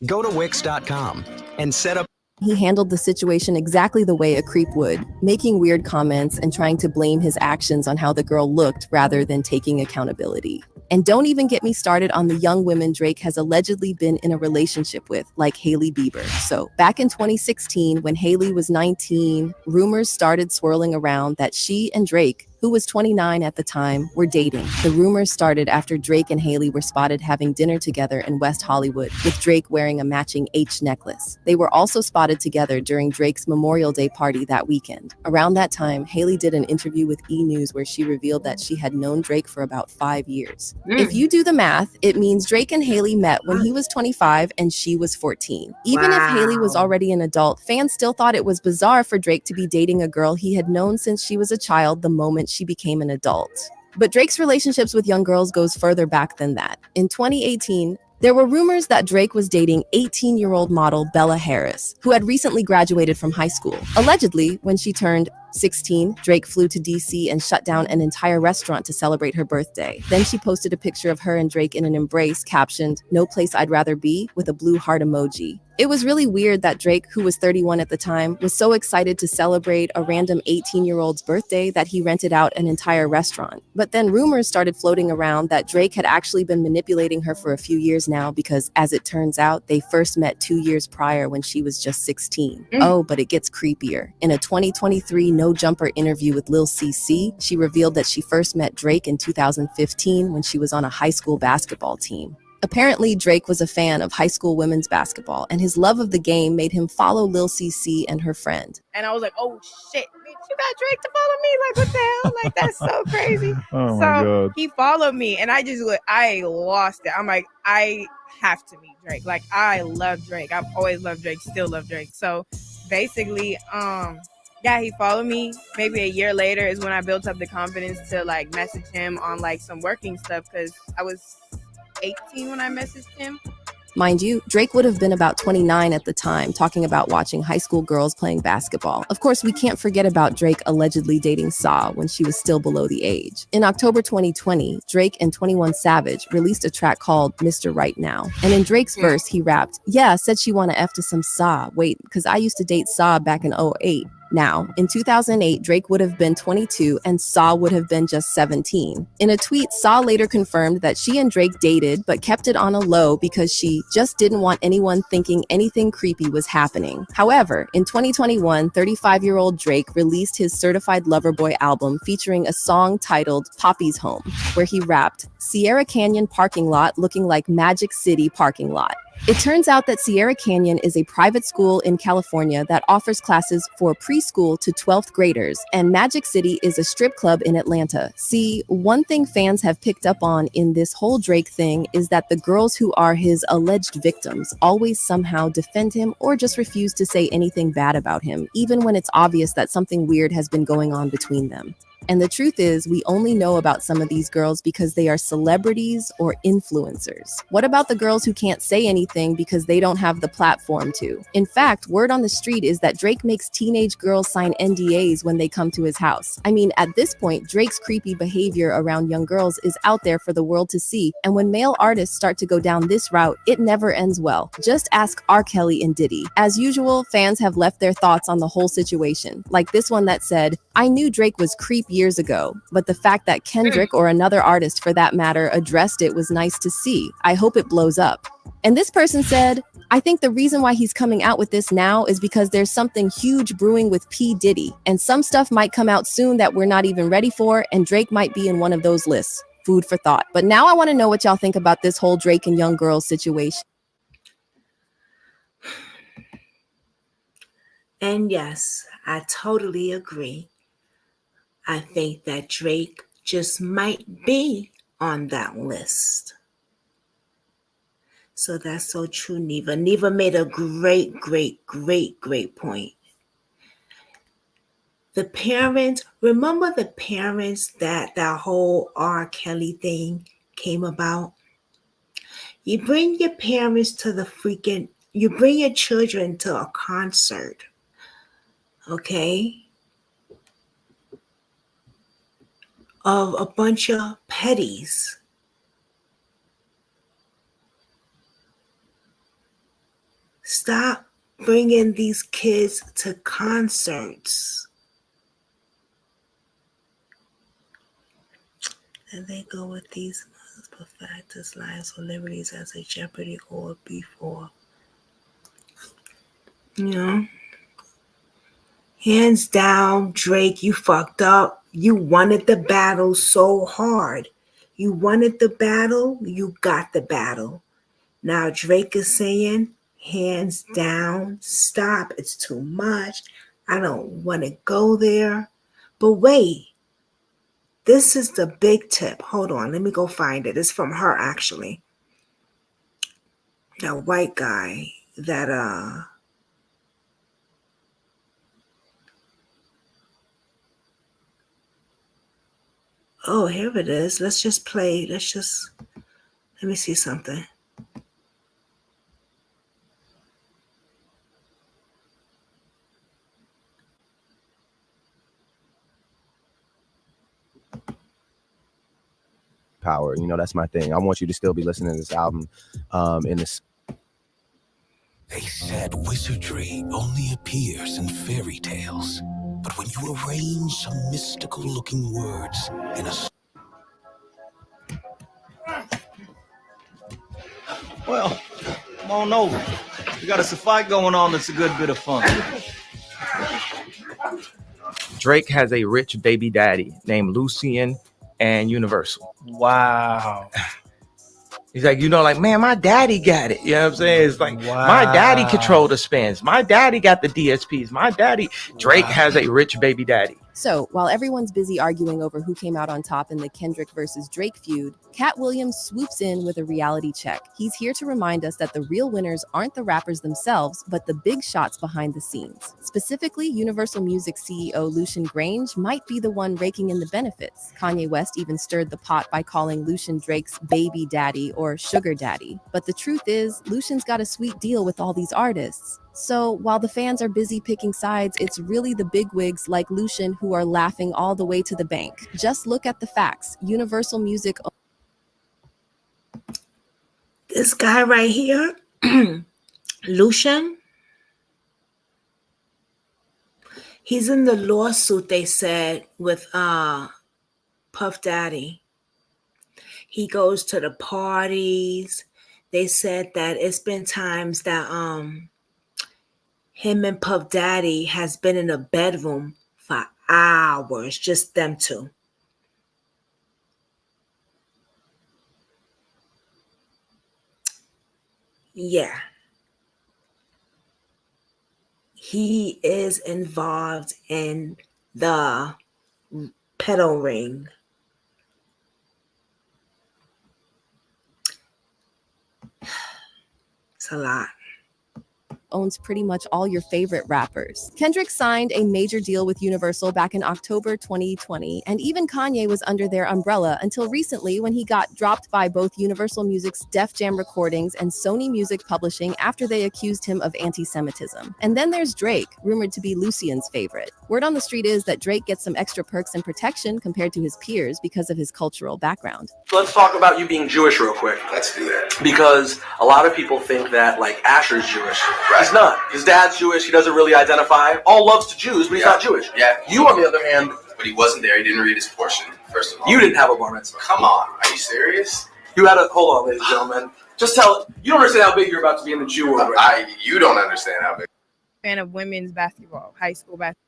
Go to Wix.com and set up. he handled the situation exactly the way a creep would, making weird comments and trying to blame his actions on how the girl looked rather than taking accountability. And don't even get me started on the young women Drake has allegedly been in a relationship with, like Hailey Bieber. So, back in 2016, when Hailey was 19, rumors started swirling around that she and Drake, who was 29 at the time, were dating. The rumors started after Drake and Hailey were spotted having dinner together in West Hollywood, with Drake wearing a matching H necklace. They were also spotted together during Drake's Memorial Day party that weekend. Around that time, Hailey did an interview with E! News where she revealed that she had known Drake for about 5 years. If you do the math, it means Drake and Hailey met when he was 25 and she was 14. Even if Hailey was already an adult, fans still thought it was bizarre for Drake to be dating a girl he had known since she was a child the moment she became an adult. But Drake's relationships with young girls goes further back than that. In 2018, there were rumors that Drake was dating 18-year-old model Bella Harris, who had recently graduated from high school. Allegedly, when she turned 16, Drake flew to DC and shut down an entire restaurant to celebrate her birthday. Then she posted a picture of her and Drake in an embrace captioned, "No place I'd rather be," with a blue heart emoji. It was really weird that Drake, who was 31 at the time, was so excited to celebrate a random 18-year-old's birthday that he rented out an entire restaurant. But then rumors started floating around that Drake had actually been manipulating her for a few years now because, as it turns out, they first met 2 years prior when she was just 16. Oh, but it gets creepier. In a 2023 No Jumper interview with Lil CC, she revealed that she first met Drake in 2015 when she was on a high school basketball team. Apparently, Drake was a fan of high school women's basketball, and his love of the game made him follow Lil CC and her friend. And I was like, oh shit, bitch, you got Drake to follow me? Like, what the hell? Like, that's so crazy. Oh my God. He followed me, and I lost it. I'm like, I have to meet Drake. Like, I love Drake. I've always loved Drake, still love Drake. So basically, yeah, he followed me. Maybe a year later is when I built up the confidence to like message him on like some working stuff, because I was 18 when I messaged him. Mind you, Drake would have been about 29 at the time, talking about watching high school girls playing basketball. Of course, we can't forget about Drake allegedly dating Saw when she was still below the age. In October 2020, Drake and 21 Savage released a track called Mr. Right Now. And in Drake's verse, he rapped, "Yeah, said she wanna F to some Saw. Wait, because I used to date Saw back in 08. Now, in 2008, Drake would have been 22 and Saw would have been just 17. In a tweet, Saw later confirmed that she and Drake dated but kept it on a low because she just didn't want anyone thinking anything creepy was happening. However, in 2021, 35-year-old Drake released his Certified Lover Boy album featuring a song titled Poppy's Home, where he rapped, "Sierra Canyon parking lot looking like Magic City parking lot." It turns out that Sierra Canyon is a private school in California that offers classes for preschool to 12th graders, and Magic City is a strip club in Atlanta. See, one thing fans have picked up on in this whole Drake thing is that the girls who are his alleged victims always somehow defend him or just refuse to say anything bad about him, even when it's obvious that something weird has been going on between them. And the truth is, we only know about some of these girls because they are celebrities or influencers. What about the girls who can't say anything because they don't have the platform to? In fact, word on the street is that Drake makes teenage girls sign NDAs when they come to his house. I mean, at this point, Drake's creepy behavior around young girls is out there for the world to see, and when male artists start to go down this route, it never ends well. Just ask R. Kelly and Diddy. As usual, fans have left their thoughts on the whole situation, like this one that said, "I knew Drake was creepy years ago, but the fact that Kendrick or another artist for that matter addressed it was nice to see. I hope it blows up." And this person said, "I think the reason why he's coming out with this now is because there's something huge brewing with P. Diddy, and some stuff might come out soon that we're not even ready for, and Drake might be in one of those lists." Food for thought. But now I want to know what y'all think about this whole Drake and young girls situation. And yes, I totally agree. I think that Drake just might be on that list. So that's so true, Neva. Neva made a great point. The parents, remember the parents that whole R. Kelly thing came about? You bring your parents to you bring your children to a concert, okay? Of a bunch of petties. Stop bringing these kids to concerts. And they go with these factors, lives or liberties as a jeopardy or before. You know? Hands down, Drake, you fucked up. You wanted the battle so hard. You wanted the battle, you got the battle. Now Drake is saying, hands down, stop, it's too much. I don't want to go there. But wait, this is the big tip. Hold on, let me go find it. It's from her, actually. That white guy that, oh, here it is. Let me see something. Power, that's my thing. I want you to still be listening to this album in this. They said wizardry only appears in fairy tales, but when you arrange some mystical looking words in a... Well, come on over. We got a fight going on that's a good bit of fun. Drake has a rich baby daddy named Lucien and Universal. Wow. He's like, man, my daddy got it. You know what I'm saying? It's like, my daddy controlled the spins. My daddy got the DSPs. Drake has a rich baby daddy. So, while everyone's busy arguing over who came out on top in the Kendrick versus Drake feud, Cat Williams swoops in with a reality check. He's here to remind us that the real winners aren't the rappers themselves, but the big shots behind the scenes. Specifically, Universal Music CEO Lucian Grange might be the one raking in the benefits. Kanye West even stirred the pot by calling Lucian Drake's baby daddy or sugar daddy. But the truth is, Lucian's got a sweet deal with all these artists. So while the fans are busy picking sides, it's really the bigwigs like Lucian who are laughing all the way to the bank. Just look at the facts. Universal Music. This guy right here, Lucian, he's in the lawsuit, they said, with Puff Daddy. He goes to the parties. They said that it's been times that him and Puff Daddy has been in a bedroom for hours, just them two. Yeah. He is involved in the pedal ring. It's a lot. Owns pretty much all your favorite rappers. Kendrick signed a major deal with Universal back in October 2020, and even Kanye was under their umbrella until recently when he got dropped by both Universal Music's Def Jam Recordings and Sony Music Publishing after they accused him of anti-Semitism. And then there's Drake, rumored to be Lucian's favorite. Word on the street is that Drake gets some extra perks and protection compared to his peers because of his cultural background. So let's talk about you being Jewish real quick. Let's do that. Because a lot of people think that like Asher's Jewish. Right. He's not. His dad's Jewish. He doesn't really identify. All loves to Jews, but he's not Jewish. Yeah. You, on the other hand, but he wasn't there. He didn't read his portion. First of all, you didn't have a bar mitzvah. Come on, are you serious? You had a hold on, ladies and gentlemen. Just tell you don't understand how big you're about to be in the Jew world. Right now. You don't understand how big. Fan of women's basketball, high school basketball.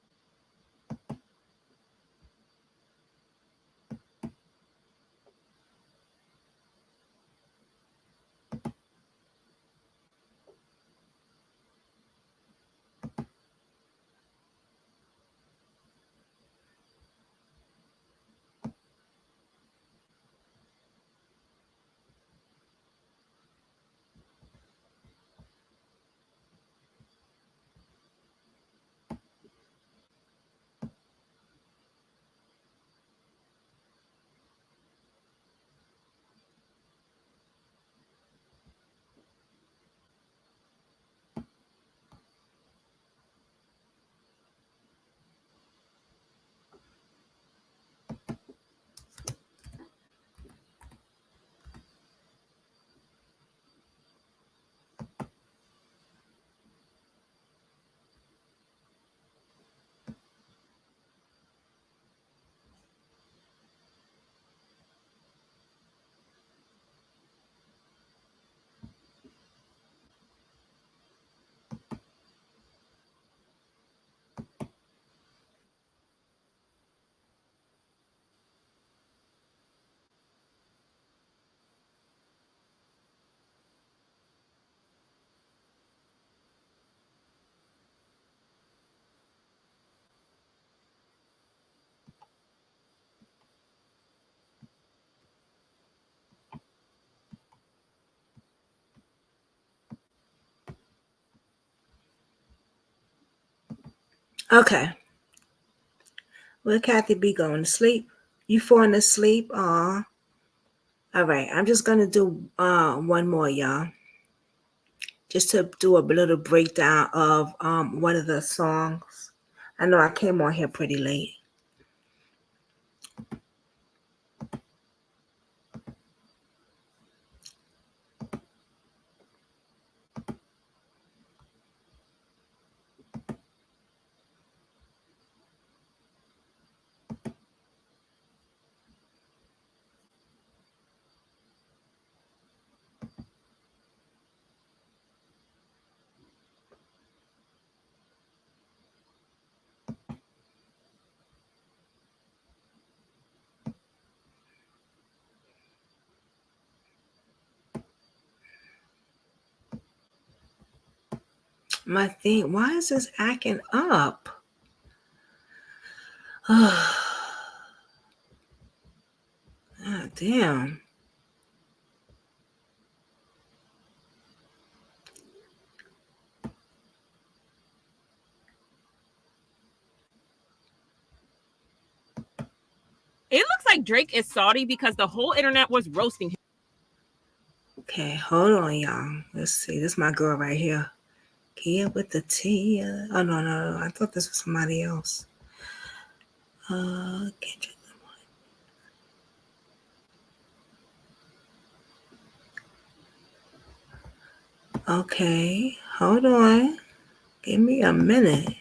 Okay. Will Kathy be going to sleep? You falling asleep? Aw. All right. I'm just going to do one more, y'all. Just to do a little breakdown of one of the songs. I know I came on here pretty late. My thing, why is this acting up? Oh, damn. It looks like Drake is salty because the whole internet was roasting him. Okay, hold on, y'all. Let's see. This is my girl right here. Kia with the T. Oh, no. I thought this was somebody else. Kendrick Lamer. Okay, hold on. Give me a minute.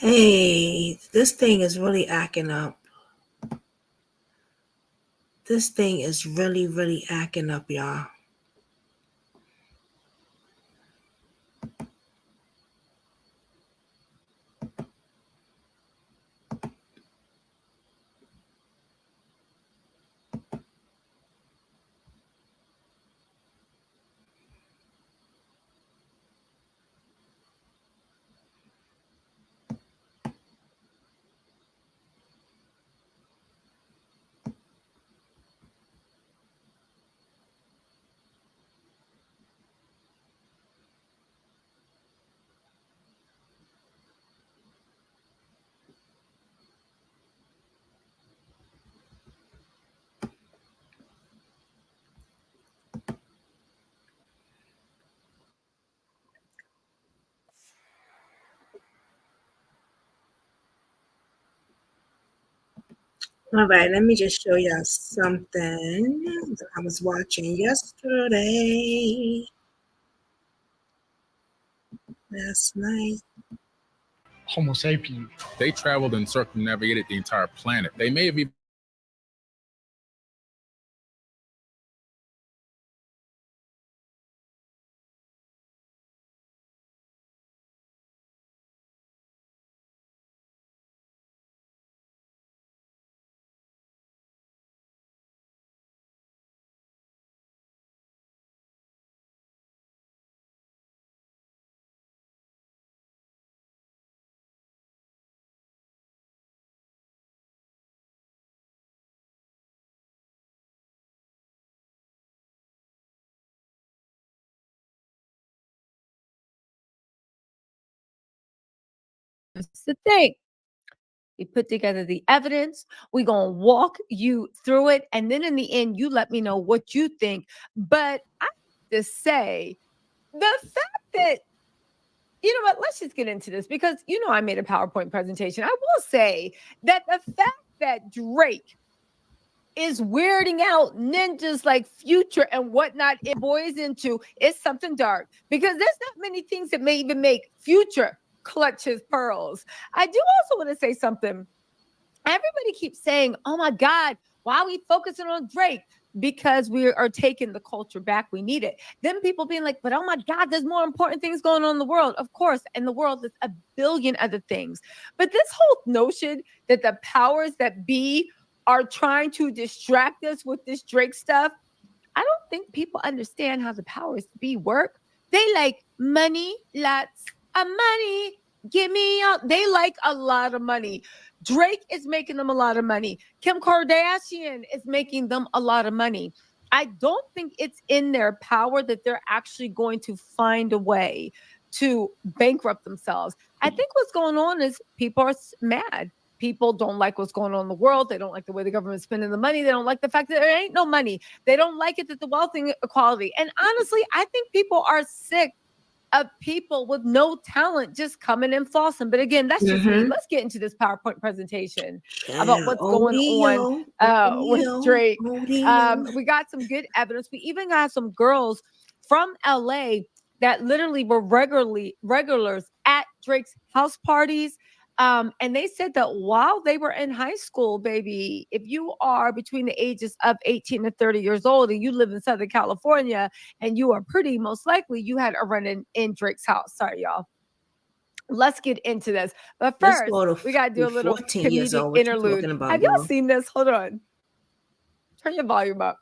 Hey, this thing is really acting up. This thing is really, really acting up, y'all. All right, let me just show y'all something that I was watching yesterday. Last night. Homo sapien. They traveled and circumnavigated the entire planet. They may have even That's the thing. We put together the evidence. We're going to walk you through it. And then in the end, you let me know what you think. But I have to say, the fact that, you know what, let's just get into this because, you know, I made a PowerPoint presentation. I will say that the fact that Drake is weirding out ninjas like Future and whatnot it boys into is something dark because there's not many things that may even make Future clutch his pearls. I do also want to say something. Everybody keeps saying, oh my God, why are we focusing on Drake? Because we are taking the culture back. We need it. Then people being like, but oh my God, there's more important things going on in the world. Of course, in the world, there's a billion other things. But this whole notion that the powers that be are trying to distract us with this Drake stuff, I don't think people understand how the powers to be work. They like money, lots of money. Give me out. They like a lot of money. Drake is making them a lot of money. Kim Kardashian is making them a lot of money. I don't think it's in their power that they're actually going to find a way to bankrupt themselves. I think what's going on is people are mad. People don't like what's going on in the world. They don't like the way the government's spending the money. They don't like the fact that there ain't no money. They don't like it that the wealth inequality. And honestly, I think people are sick of people with no talent just coming and flossing. But again, that's just me. Let's get into this PowerPoint presentation about what's going on with Drake. We got some good evidence. We even got some girls from LA that literally were regulars at Drake's house parties. And they said that while they were in high school, baby, if you are between the ages of 18 to 30 years old and you live in Southern California and you are pretty, most likely you had a run in Drake's house. Sorry, y'all. Let's get into this. But first, we got to do a little comedic interlude. Have y'all seen this? Hold on. Turn your volume up.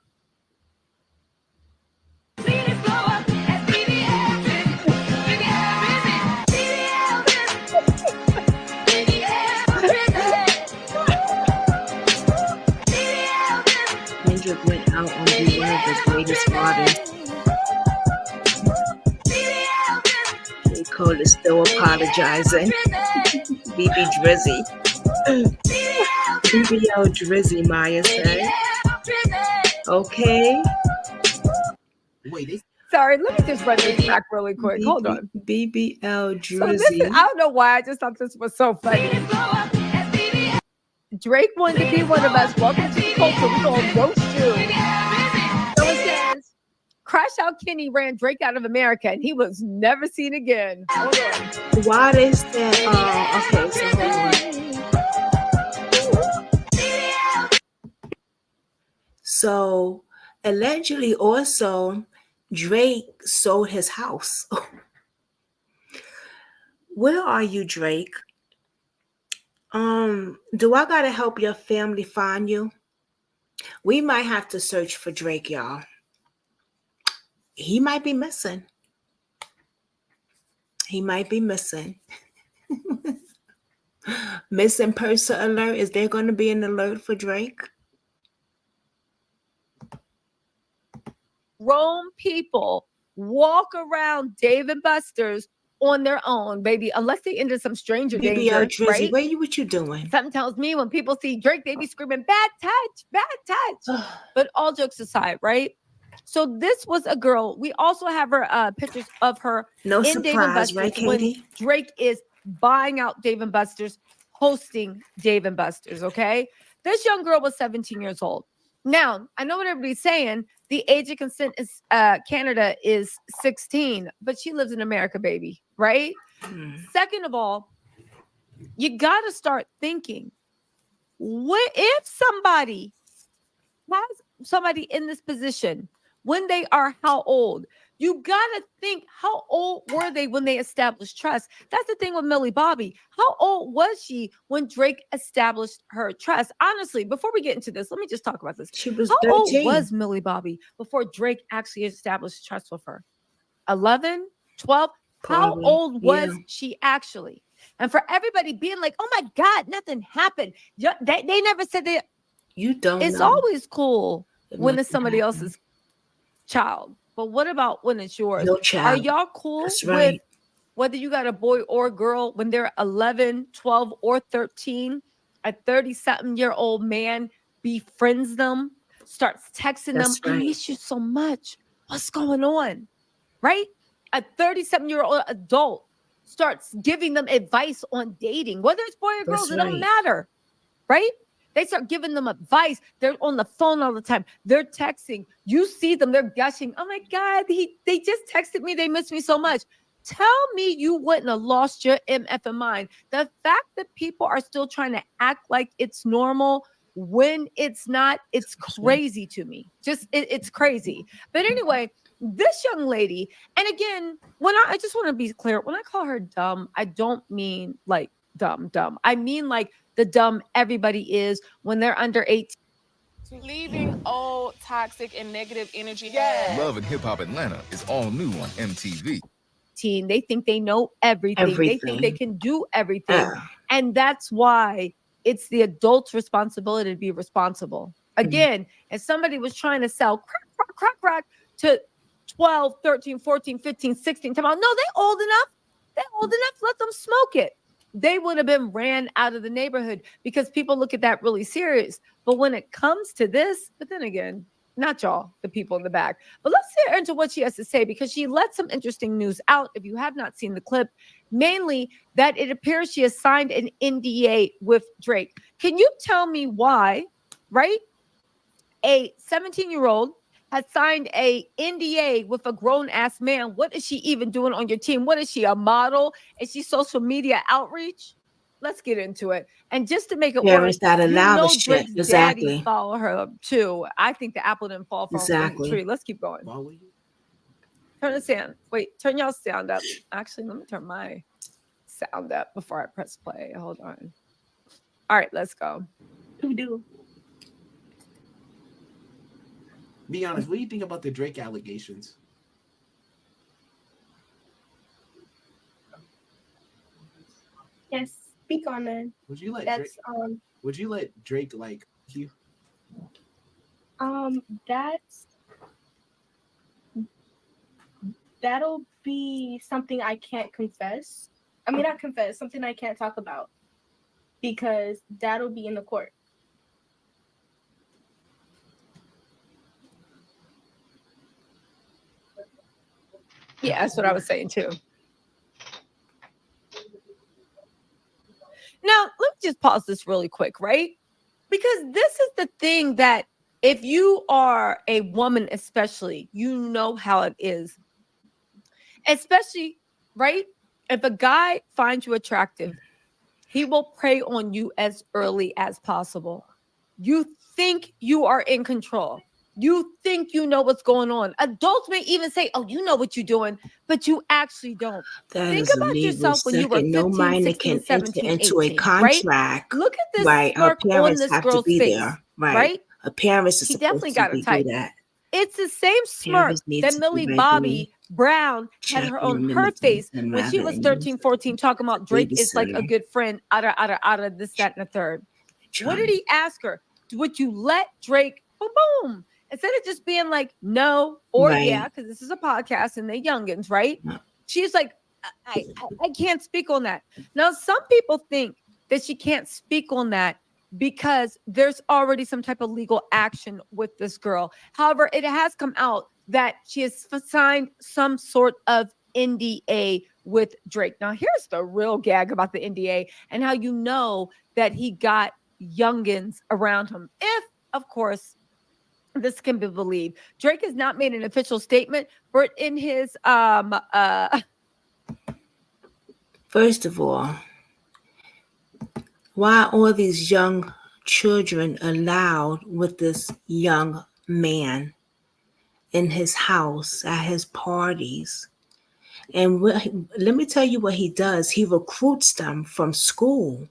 Kendrick went out on be one of the greatest artists. J. Cole is still apologizing. BB Drizzy. BBL Drizzy, Maya said. Okay. Wait, sorry, let me just run this back really quick. Hold on. BBL Drizzy. So this is, I don't know why, I just thought this was so funny. Drake wanted to be one of us. Welcome to the culture. We're going to roast you. So it says, Crash Out Kenny ran Drake out of America, and he was never seen again. Hold on. Why they said, okay, so hold on. So allegedly also Drake sold his house. Where are you, Drake? Do I gotta help your family find you? We might have to search for Drake, y'all. He might be missing. He might be missing. Missing person alert. Is there going to be an alert for Drake? Grown people walk around Dave and Buster's on their own, baby, unless they into some stranger danger, BBL Drizzy, right? what you doing? Something tells me when people see Drake, they be screaming, bad touch. But all jokes aside, right? So this was a girl. We also have her pictures of her No in Dave and surprise, Buster's right, when Katie? Drake is buying out Dave and Buster's, hosting Dave and Buster's, okay? This young girl was 17 years old. Now, I know what everybody's saying. The age of consent is Canada is 16, but she lives in America, baby, right? Second of all, you got to start thinking, what if somebody has somebody in this position when they are how old? You got to think, how old were they when they established trust? That's the thing with Millie Bobby. How old was she when Drake established her trust? Honestly, before we get into this, let me just talk about this. She was how 13. old was Millie Bobby before Drake actually established trust with her? 11, 12? Probably, How old was yeah. she actually? And for everybody being like, oh my God, nothing happened. They never said that. You don't It's know. always cool when nothing it's somebody happened. else's child. But what about when it's yours? Your Are child. y'all cool That's with right. whether you got a boy or a girl when they're 11, 12, or 13? A 30-something-year-old man befriends them, starts texting That's them, I right. miss you so much. What's going on? Right? A 37-year-old adult starts giving them advice on dating, whether it's boy or girls, That's it don't right. matter. Right? They start giving them advice. They're on the phone all the time. They're texting. You see them. They're gushing. Oh my God, they just texted me. They miss me so much. Tell me you wouldn't have lost your MF mind. The fact that people are still trying to act like it's normal when it's not, it's crazy to me. It's crazy. But anyway, this young lady, and again, when I just want to be clear, when I call her dumb, I don't mean like dumb. I mean like the dumb everybody is when they're under 18. Leaving old toxic and negative energy. Love and Hip Hop Atlanta is all new on MTV. They think they know everything. They think they can do everything. And that's why it's the adult's responsibility to be responsible. Again, if somebody was trying to sell crack to 12, 13, 14, 15, 16, no, they old enough. They're old enough. Let them smoke it. They would have been ran out of the neighborhood because people look at that really serious. But when it comes to this, but then again, not y'all, the people in the back. But let's hear into what she has to say because she let some interesting news out. If you have not seen the clip, mainly that it appears she has signed an NDA with Drake. Can you tell me why, right? A 17-year-old has signed a NDA with a grown-ass man. What is she even doing on your team? What is she, a model? Is she social media outreach? Let's get into it. And just to make it worse, that you allow know the shit. Drake's Exactly. daddy follow her too. I think the apple didn't fall from the Exactly. tree. Let's keep going. Turn the sound. Wait, turn y'all sound up. Actually, let me turn my sound up before I press play. Hold on. All right, let's go. Do. Be honest, what do you think about the Drake allegations? Yes, speak on it. Would you let That's Drake? Would you let Drake like you? That'll be something I can't confess. I mean, not confess, something I can't talk about because that'll be in the court. Yeah, that's what I was saying too. Now, let me just pause this really quick, right? Because this is the thing that if you are a woman, especially, you know how it is. Especially, right? If a guy finds you attractive, he will prey on you as early as possible. You think you are in control. You think you know what's going on. Adults may even say, oh, you know what you're doing, but you actually don't. That Think is about illegal. yourself when you were Second, no 15, minor 16, can enter 17, into a 18, right? contract. Look at this Right. Her smirk on parents this have to girl's be face, there. Right. right? Her parents are He supposed definitely to got a do type. that. It's the same smirk Parents need that to be Millie regularly Bobby Brown had her checking on them in her the face and when she was rather 13, 14, talking about Drake is like a babysitter. good friend, out of this, that, and the third. What did he ask her? Would you let Drake, boom, boom, instead of just being like, no, or Right. yeah, because this is a podcast and they youngins, right? She's like, I can't speak on that. Now, some people think that she can't speak on that because there's already some type of legal action with this girl. However, it has come out that she has signed some sort of NDA with Drake. Now, here's the real gag about the NDA and how you know that he got youngins around him. If, of course, this can be believed. Drake has not made an official statement, but in his First of all, why are all these young children allowed with this young man in his house at his parties? And let me tell you what he does. He recruits them from school.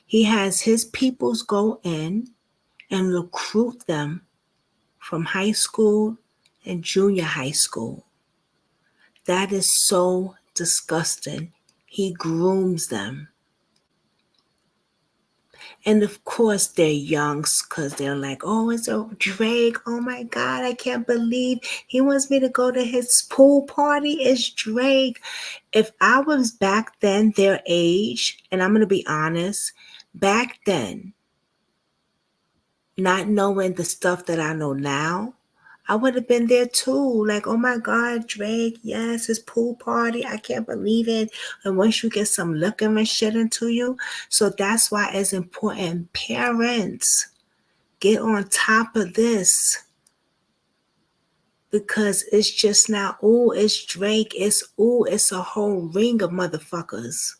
He has his peoples go in and recruit them from high school and junior high school. That is so disgusting. He grooms them. And of course, they're youngs because they're like, oh, it's a Drake. Oh my God, I can't believe he wants me to go to his pool party. It's Drake. If I was back then their age, and I'm going to be honest, back then, not knowing the stuff that I know now, I would have been there too. Like, oh my God, Drake, yes, his pool party. I can't believe it. And once you get some liquor and shit into you. So that's why it's important. Parents, get on top of this. Because it's just now, ooh, it's Drake. It's a whole ring of motherfuckers.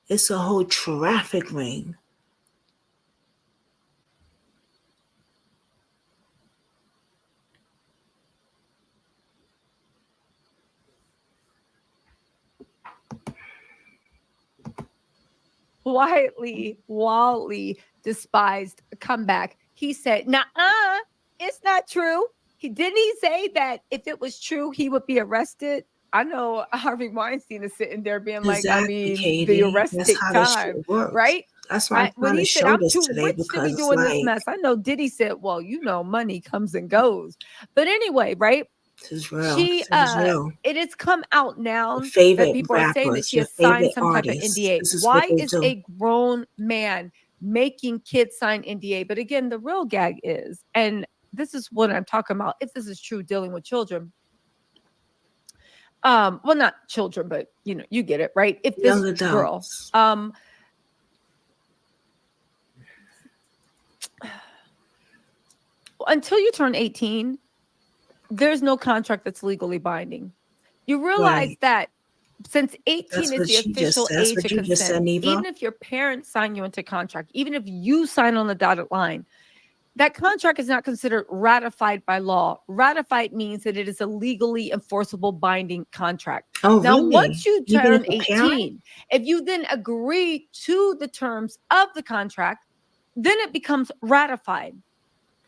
It's a whole traffic ring. wildly despised comeback. He said, nah, it's not true. Didn't he say that if it was true, he would be arrested? I know Harvey Weinstein is sitting there being like, I Exactly, mean, Katie. the arrest That's takes how this time, shit works. right? That's why I'm When trying he to said, show I'm this too today rich to because be it's doing this like, mess. I know Diddy said, well, you know, money comes and goes. But anyway, right? this is real. This is real. It has come out now Your that favorite people are saying that rappers, she your has signed favorite some type of artists. NDA. This is what Why they is do. a grown man making kids sign NDA? But again, the real gag is, and this is what I'm talking about, if this is true, dealing with children. Well, not children, but you know, you get it, right? If this Young girl, adults. until you turn 18, there's no contract that's legally binding. You realize Right. that since 18 That's is what the she just official said. That's age what of you just said, consent, Neva. even if your parents sign you into contract, even if you sign on the dotted line, that contract is not considered ratified by law. Ratified means that it is a legally enforceable binding contract. Oh, Now, really? once you Even turn if a parent? 18, if you then agree to the terms of the contract, then it becomes ratified.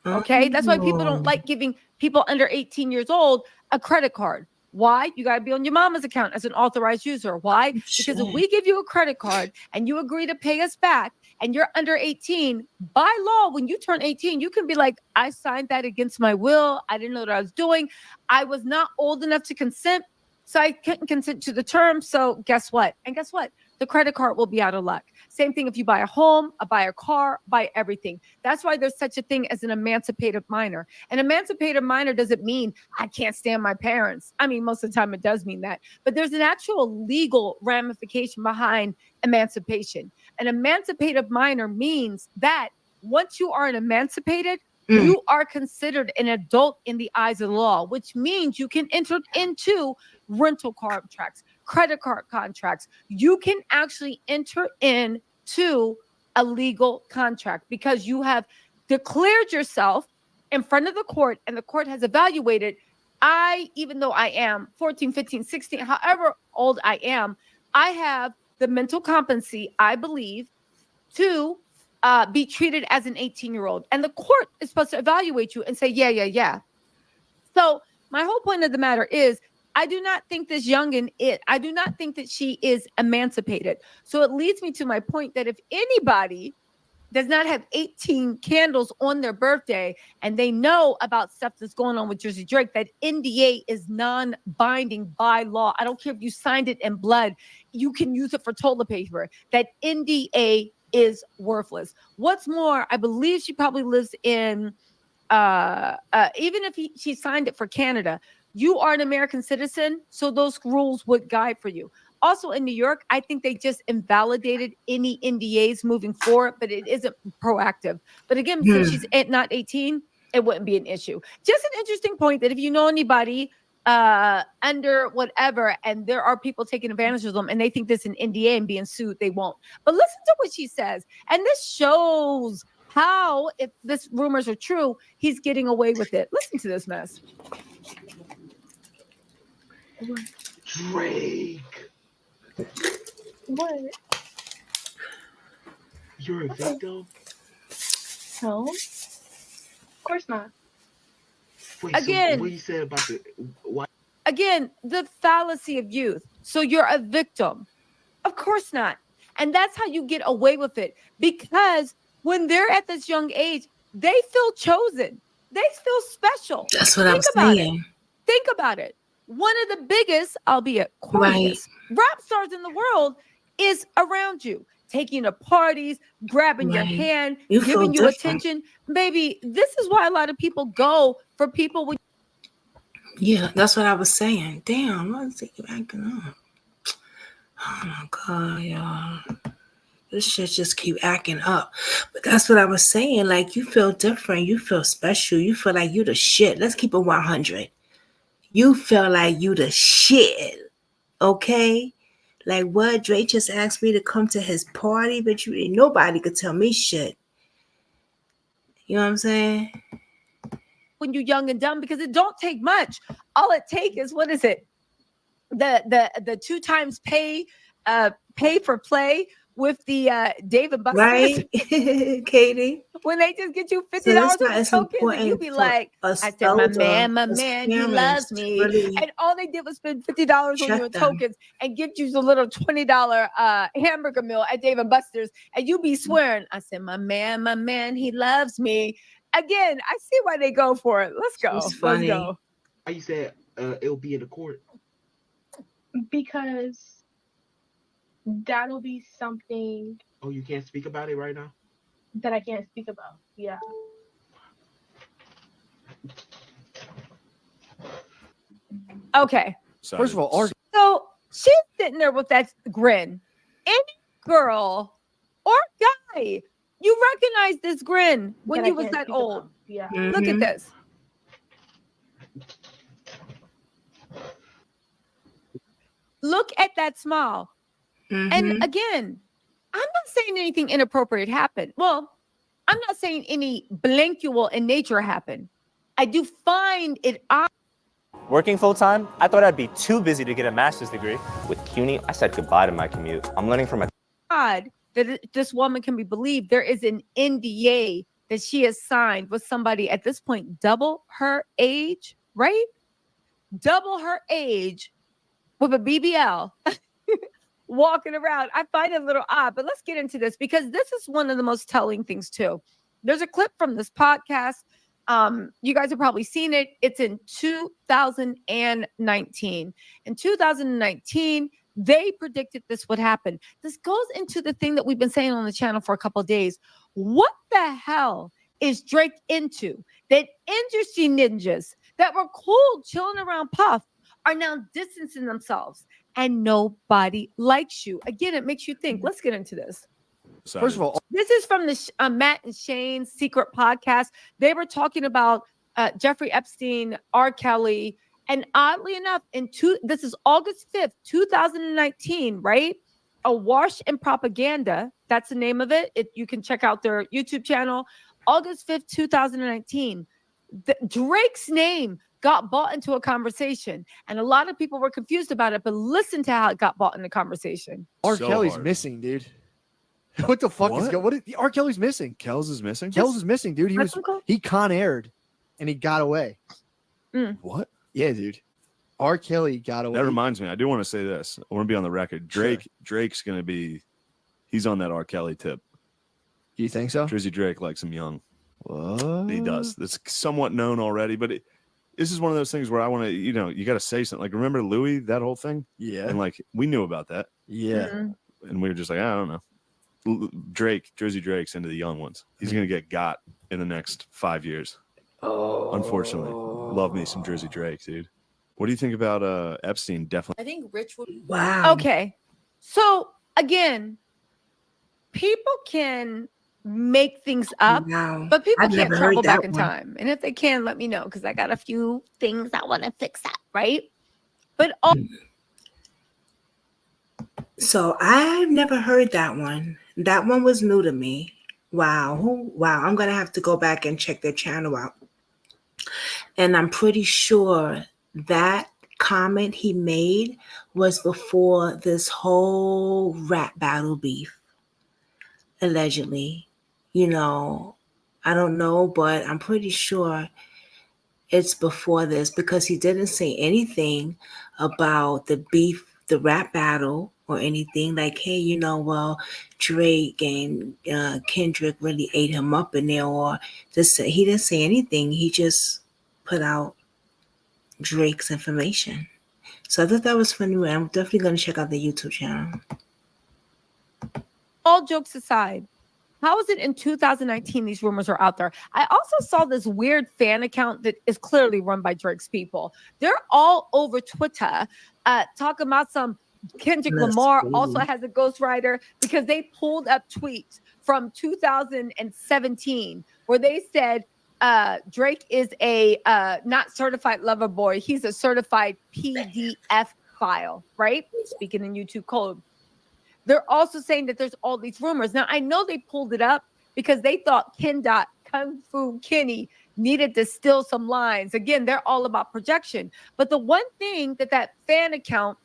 Okay. That's why people don't Oh. like giving people under 18 years old a credit card. Why? You got to be on your mama's account as an authorized user. Why? Because if we give you a credit card and you agree to pay us back and you're under 18, by law, when you turn 18, you can be like, I signed that against my will. I didn't know what I was doing. I was not old enough to consent. So I couldn't consent to the terms. So guess what? And guess what? The credit card will be out of luck. Same thing if you buy a home, buy a car, buy everything. That's why there's such a thing as an emancipated minor. An emancipated minor doesn't mean I can't stand my parents. I mean, most of the time it does mean that. But there's an actual legal ramification behind emancipation. An emancipated minor means that once you are an emancipated, you are considered an adult in the eyes of the law, which means you can enter into rental contracts, credit card contracts. You can actually enter into a legal contract because you have declared yourself in front of the court, and the court has evaluated. Even though I am 14, 15, 16, however old I am, I have the mental competency, I believe, to be treated as an 18-year-old. And the court is supposed to evaluate you and say, yeah. So my whole point of the matter is, I do not think this youngin' I do not think that she is emancipated. So it leads me to my point that if anybody does not have 18 candles on their birthday and they know about stuff that's going on with Jersey Drake, that NDA is non-binding by law. I don't care if you signed it in blood. You can use it for toilet paper. That NDA is worthless. What's more, I believe she probably lives in, even if she signed it for Canada, you are an American citizen, so those rules would guide for you. Also in New York, I think they just invalidated any NDAs moving forward, but it isn't proactive. But again, since she's not 18, it wouldn't be an issue. Just an interesting point that if you know anybody under whatever, and there are people taking advantage of them and they think this is an NDA and being sued, they won't. But listen to what she says. And this shows how, if this rumors are true, he's getting away with it. Listen to this mess. Drake. What? You're a victim? No. Of course not. Wait, Again, so what you said about the what? Again, the fallacy of youth. So you're a victim. Of course not. And that's how you get away with it. Because when they're at this young age, they feel chosen. They feel special. That's what I'm saying. Think about it. One of the biggest, albeit corniest, rap stars in the world is around you, taking you to parties, grabbing your hand, giving you attention. Baby, this is why a lot of people go for people with. Yeah, that's what I was saying. Damn, why is it acting up? Oh my God, y'all. This shit just keep acting up. But that's what I was saying. Like, you feel different. You feel special. You feel like you the shit. Let's keep it 100. You feel like you the shit. Okay? Like, what? Drake just asked me to come to his party, but nobody could tell me shit. You know what I'm saying? When you're young and dumb, because it don't take much. All it takes is, what is it? The 2 times pay for play with the Dave and Buster's. Right, Katie? When they just get you $50 So on the tokens, and you be like, I said, my man, he loves me. Really, and all they did was spend $50 on your tokens and give you the little $20 hamburger meal at Dave and Buster's. And you be swearing, I said, my man, he loves me. Again, I see why they go for it. Let's go. Let's go. Why you said it'll be in the court? Because that'll be something. Oh, you can't speak about it right now? That I can't speak about. Yeah. Okay. First of all, so she's sitting there with that grin. Any girl or guy, you recognize this grin when you was that old. Yeah. Look at this. Look at that smile. And again, I'm not saying anything inappropriate happened. Well, I'm not saying any blankual in nature happened. I do find it odd. Working full-time, I thought I'd be too busy to get a master's degree. With CUNY, I said goodbye to my commute. I'm learning from a Odd that this woman can be believed. There is an NDA that she has signed with somebody at this point, double her age, right? Double her age with a BBL. Walking around. I find it a little odd, but let's get into this because this is one of the most telling things too. There's a clip from this podcast. You guys have probably seen it. It's in 2019. In 2019, they predicted this would happen. This goes into the thing that we've been saying on the channel for a couple of days. What the hell is Drake into? That industry ninjas that were cool chilling around Puff are now distancing themselves. And nobody likes you. Again, it makes you think. Let's get into this. First of all, this is from the Matt and Shane's Secret podcast. They were talking about Jeffrey Epstein, R. Kelly, and oddly enough, this is August 5th, 2019, right? Awash in Propaganda. That's the name of it. You can check out their YouTube channel. August 5th, 2019. Drake's name got bought into a conversation, and a lot of people were confused about it, but listen to how it got bought in the conversation. R. Kelly's missing, dude. What the fuck is going? R. Kelly's missing. Kells is missing. Kells is missing, dude. He Con Aired, and he got away. What? Yeah, dude. R. Kelly got away. That reminds me. I do want to say this. I want to be on the record. Drake's gonna be. He's on that R. Kelly tip. Do you think so? Drizzy Drake likes him young. What? He does. It's somewhat known already, but this is one of those things where I want to. You got to say something. Like, remember Louis? That whole thing. Yeah. And like we knew about that. Yeah. And we were just like, I don't know. Drizzy Drake's into the young ones. He's gonna get got in the next 5 years. Oh, unfortunately, love me some Drizzy Drake, dude. What do you think about Epstein? Definitely. I think Rich would. Wow. Okay. So again, people can make things up, but people I've can't never travel heard that back in one. time. And if they can, let me know, because I got a few things I want to fix up, right? But all So I've never heard that one. That one was new to me. Wow. Wow. I'm going to have to go back and check their channel out. And I'm pretty sure that comment he made was before this whole rap battle beef. Allegedly. I don't know, but I'm pretty sure it's before this, because he didn't say anything about the beef, the rap battle, or anything like, hey, well, Drake and Kendrick really ate him up in there, or just he didn't say anything. He just put out Drake's information. So I thought that was funny. I'm definitely going to check out the YouTube channel. all jokes aside, how is it in 2019 these rumors are out there? I also saw this weird fan account that is clearly run by Drake's people. They're all over Twitter talking about some Kendrick Lamar also has a ghostwriter, because they pulled up tweets from 2017 where they said Drake is a not certified lover boy. He's a certified PDF file, right? Speaking in YouTube code. They're also saying that there's all these rumors. Now, I know they pulled it up because they thought Kung Fu Kenny needed to steal some lines. Again, they're all about projection. But the one thing that fan account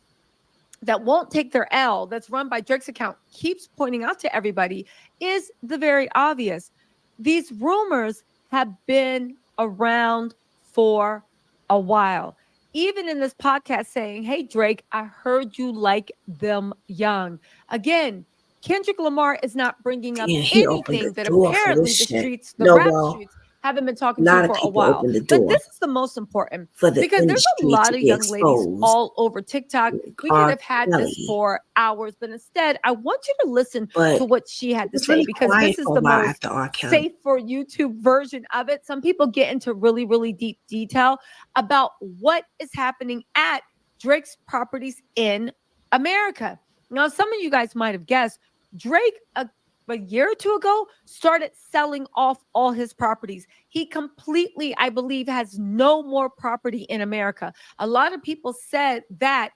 that won't take their L, that's run by Drake's account, keeps pointing out to everybody is the very obvious. These rumors have been around for a while. Even in this podcast saying, hey, Drake, I heard you like them young. Again, Kendrick Lamar is not bringing up anything that apparently the streets, the rap streets, haven't been talking to for a while. But this is the most important, because there's a lot of young ladies all over TikTok. We could have had this for hours, but instead, I want you to listen to what she had to say, because this is the most safe for YouTube version of it. Some people get into really, really deep detail about what is happening at Drake's properties in America. Now, some of you guys might have guessed, Drake, a year or two ago, started selling off all his properties. He completely, I believe, has no more property in America. A lot of people said that,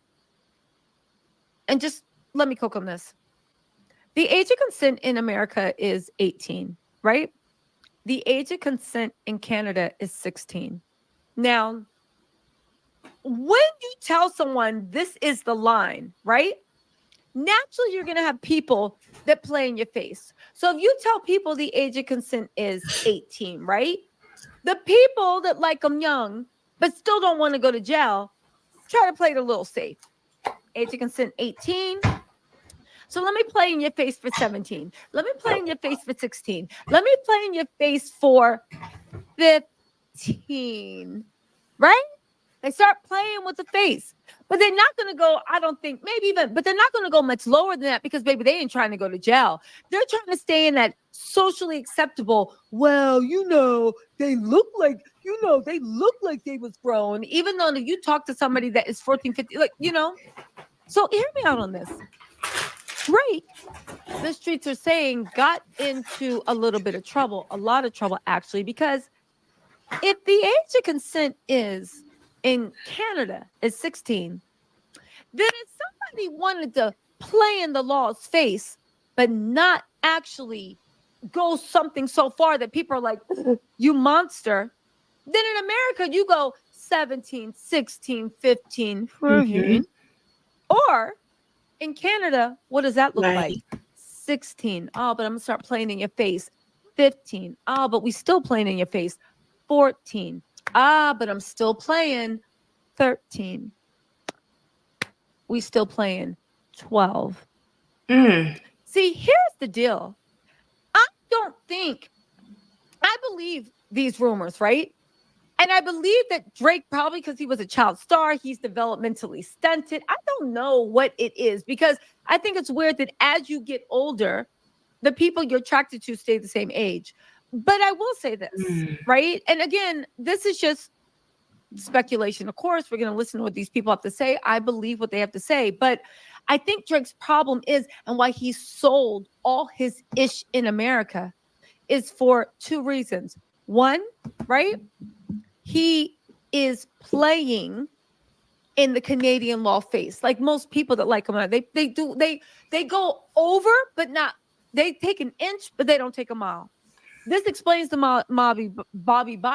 and just let me cook on this. The age of consent in America is 18, right? The age of consent in Canada is 16. Now, when you tell someone this is the line, right? Naturally, you're going to have people that play in your face. So if you tell people the age of consent is 18, right? The people that like them young, but still don't want to go to jail, try to play it a little safe. Age of consent 18. So let me play in your face for 17. Let me play in your face for 16. Let me play in your face for 15, right? They start playing with the face, but they're not going to go, I don't think, maybe even, but they're not going to go much lower than that, because, baby, they ain't trying to go to jail. They're trying to stay in that socially acceptable, well, they look like, they look like they was grown, even though you talk to somebody that is 14, 15, like, So hear me out on this. Drake, the streets are saying, got into a little bit of trouble, a lot of trouble actually, because if the age of consent is in Canada is 16, then if somebody wanted to play in the law's face, but not actually go something so far that people are like, you monster, then in America, you go 17, 16, 15, 14. Or in Canada, what does that look like? 16. Oh, but I'm going to start playing in your face. 15. Oh, but we still playing in your face. 14. Ah, but I'm still playing. 13. We still playing. 12. See, here's the deal. I believe these rumors, right? And I believe that Drake, probably because he was a child star, he's developmentally stunted. I don't know what it is, because I think it's weird that as you get older, the people you're attracted to stay the same age. But I will say this, right? And again, this is just speculation. Of course, we're going to listen to what these people have to say. I believe what they have to say. But I think Drake's problem is, and why he sold all his ish in America, is for two reasons. One, right? He is playing in the Canadian law face, like most people that like him. They go over, but not. They take an inch, but they don't take a mile. This explains the Miley Bobby,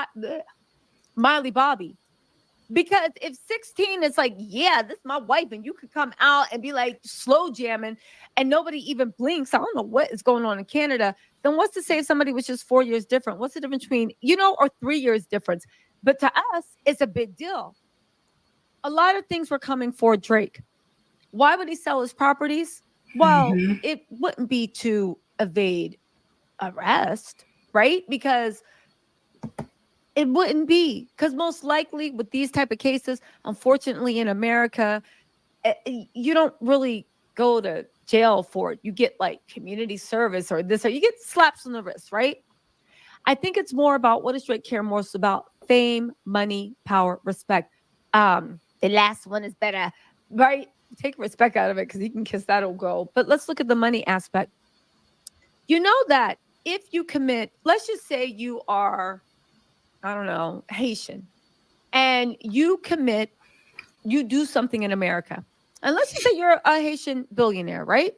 because if 16 is like, yeah, this is my wife, and you could come out and be like slow jamming, and nobody even blinks. I don't know what is going on in Canada. Then what's to say if somebody was just 4 years different? What's the difference between, or 3 years difference? But to us, it's a big deal. A lot of things were coming for Drake. Why would he sell his properties? Well, it wouldn't be to evade arrest, right? Because it wouldn't be. Because most likely with these type of cases, unfortunately in America, you don't really go to jail for it. You get like community service or this, or you get slaps on the wrist, right? I think it's more about, what does Drake care most about? Fame, money, power, respect. The last one is better, right? Take respect out of it because he can kiss that old girl. But let's look at the money aspect. You know that if you commit, let's just say you are, I don't know, Haitian, and you do something in America. And let's just say you're a Haitian billionaire, right?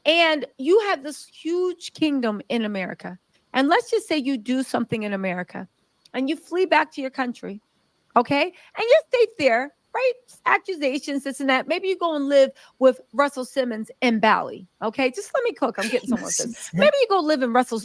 And you have this huge kingdom in America. And let's just say you do something in America and you flee back to your country. Okay. And you stay there, right? Accusations, this and that. Maybe you go and live with Russell Simmons in Bali. Okay. Just let me cook. I'm getting somewhere with this. Maybe you go live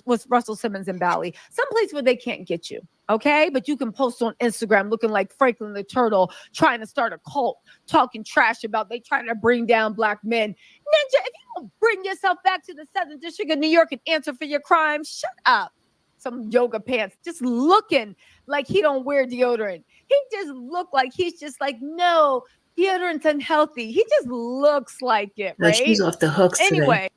with Russell Simmons in Bali, someplace where they can't get you. Okay. But you can post on Instagram looking like Franklin the Turtle, trying to start a cult, talking trash about they trying to bring down black men. Ninja, if you don't bring yourself back to the Southern District of New York and answer for your crimes, shut up. Some yoga pants, just looking like he don't wear deodorant. He just looked like he's just like, no, deodorant's unhealthy. He just looks like it, right? She's off the hooks anyway. today.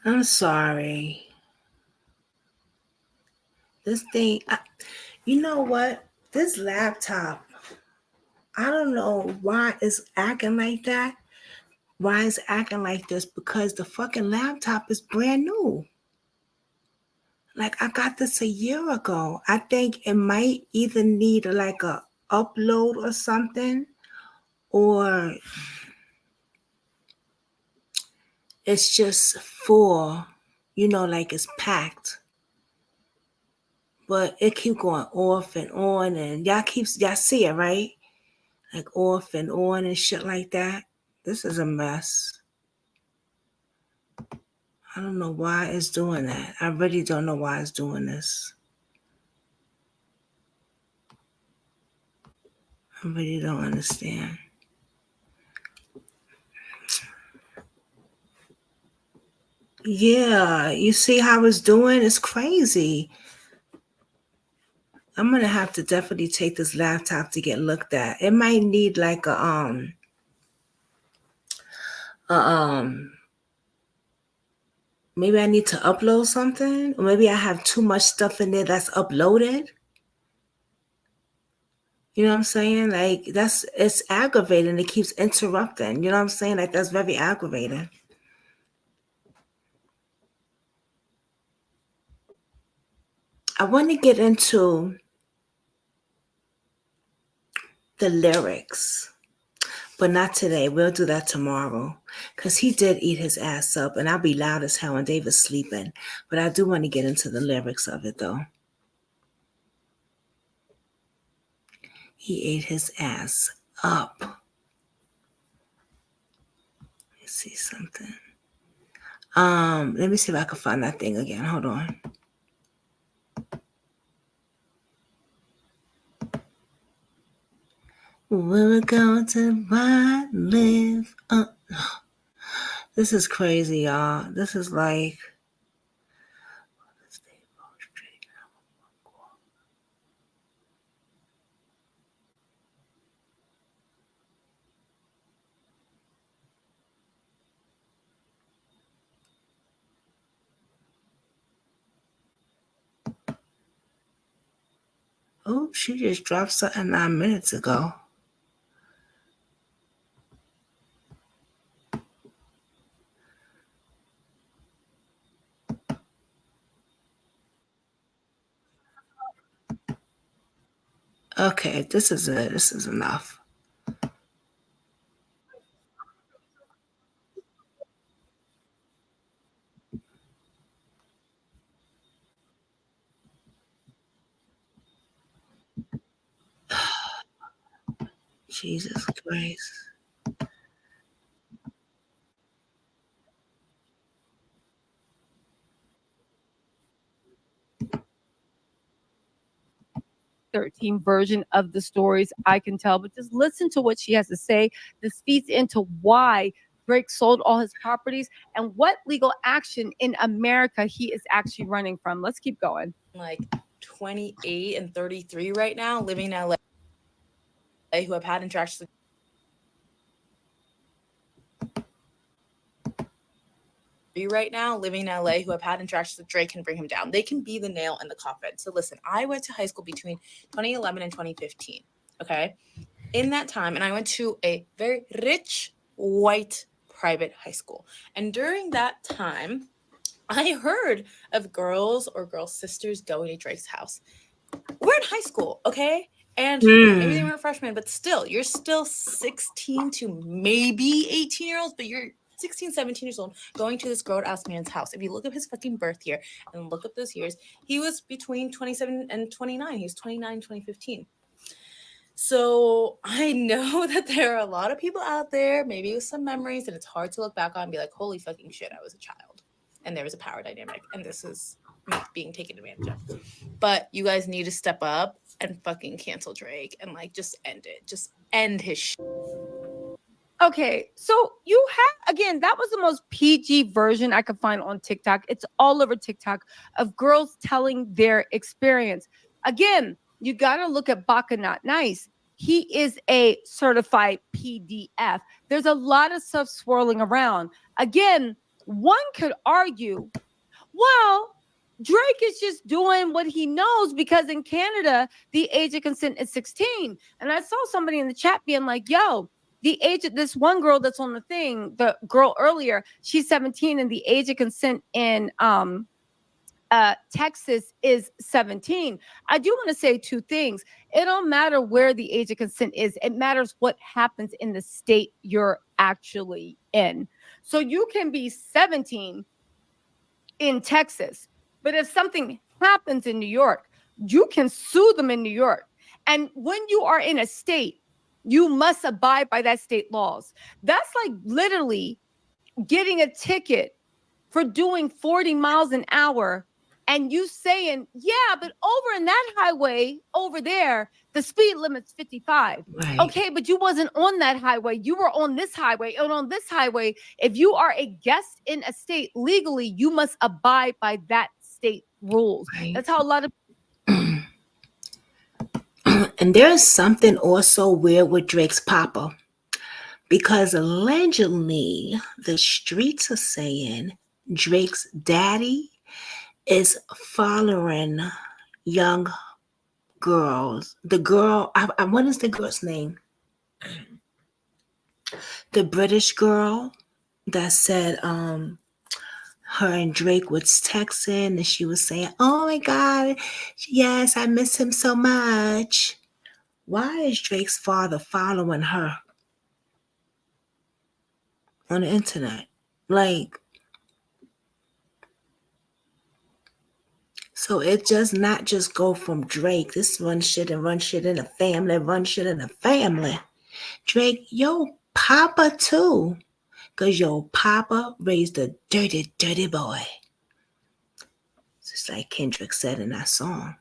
I'm sorry. This thing, you know what? This laptop, I don't know why it's acting like that. Why it's acting like this? Because the fucking laptop is brand new. Like, I got this a year ago. I think it might either need like a upload or something, or it's just full. like it's packed. But it keep going off and on, and y'all see it, right? Like off and on and shit like that. This is a mess. I don't know why it's doing that. I really don't know why it's doing this. I really don't understand. Yeah, you see how it's doing? It's crazy. I'm gonna have to definitely take this laptop to get looked at. It might need like maybe I need to upload something, or maybe I have too much stuff in there that's uploaded. You know what I'm saying? Like it's aggravating. It keeps interrupting. You know what I'm saying? Like that's very aggravating. I want to get into the lyrics, but not today. We'll do that tomorrow, because he did eat his ass up, and I'll be loud as hell and David's sleeping. But I do want to get into the lyrics of it, though. He ate his ass up. Let's see something. Let me see if I can find that thing again. Hold on. We're going to live. This is crazy, y'all. This is like. Oh, she just dropped something 9 minutes ago. Okay, this is it. This is enough. Jesus Christ. Version of the stories I can tell, but just listen to what she has to say. This feeds into why Drake sold all his properties and what legal action in America he is actually running from. Let's keep going. Like 28 and 33 right now, living in LA, who have had interactions right now, living in LA, who have had interactions with Drake, can bring him down. They can be the nail in the coffin. So listen, I went to high school between 2011 and 2015. Okay. In that time, and I went to a very rich white private high school. And during that time, I heard of girls or girl sisters going to Drake's house. We're in high school, okay? And maybe they weren't freshmen, but still, you're still 16 to maybe 18-year-olds, but you're 16, 17 years old going to this grown-ass man's house. If you look up his fucking birth year and look up those years, he was between 27 and 29. He was 29 in 2015. So I know that there are a lot of people out there, maybe with some memories, and it's hard to look back on and be like, holy fucking shit, I was a child. And there was a power dynamic, and this is me being taken advantage of. But you guys need to step up and fucking cancel Drake and like just end it. Just end his shit. Okay, so you have, again, that was the most PG version I could find on TikTok. It's all over TikTok of girls telling their experience. Again, you got to look at Baka Not Nice. He is a certified PDF. There's a lot of stuff swirling around. Again, one could argue, well, Drake is just doing what he knows because in Canada, the age of consent is 16. And I saw somebody in the chat being like, yo, the age of this one girl that's on the thing, the girl earlier, she's 17 and the age of consent in Texas is 17. I do want to say two things. It don't matter where the age of consent is. It matters what happens in the state you're actually in. So you can be 17 in Texas. But if something happens in New York, you can sue them in New York. And when you are in a state, you must abide by that state laws. That's like literally getting a ticket for doing 40 miles an hour and you saying, yeah, but over in that highway over there, the speed limit's 55. Right. Okay, but you wasn't on that highway. You were on this highway. And on this highway, if you are a guest in a state legally, you must abide by that state rules. Right. That's how a lot of And there's something also weird with Drake's papa, because allegedly the streets are saying Drake's daddy is following young girls. The girl, what is the girl's name? The British girl that said her and Drake was texting and she was saying, oh my God, yes, I miss him so much. Why is Drake's father following her on the internet? Like, so it does not just go from Drake. This run shit in the family, Drake, yo papa too. Because your papa raised a dirty, dirty boy. Just like Kendrick said in that song.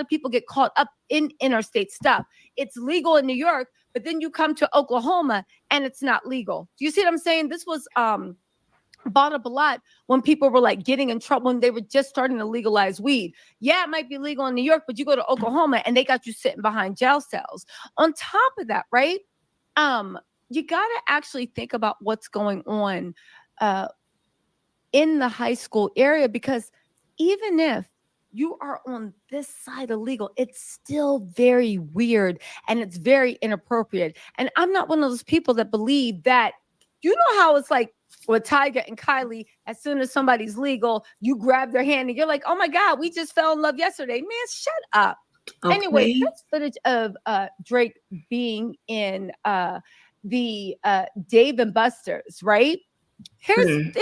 people get caught up in interstate stuff. It's legal in New York, but then you come to Oklahoma and it's not legal. Do you see what I'm saying? This was bought up a lot when people were like getting in trouble and they were just starting to legalize weed. Yeah, it might be legal in New York, but you go to Oklahoma and they got you sitting behind jail cells. On top of that, right? You got to actually think about what's going on in the high school area, because even if you are on this side of legal, it's still very weird and it's very inappropriate. And I'm not one of those people that believe that, you know how it's like with Tyga and Kylie, as soon as somebody's legal, you grab their hand and you're like, oh my God, we just fell in love yesterday. Man, shut up. Okay. Anyway, that's footage of Drake being in the Dave and Buster's, right? Here's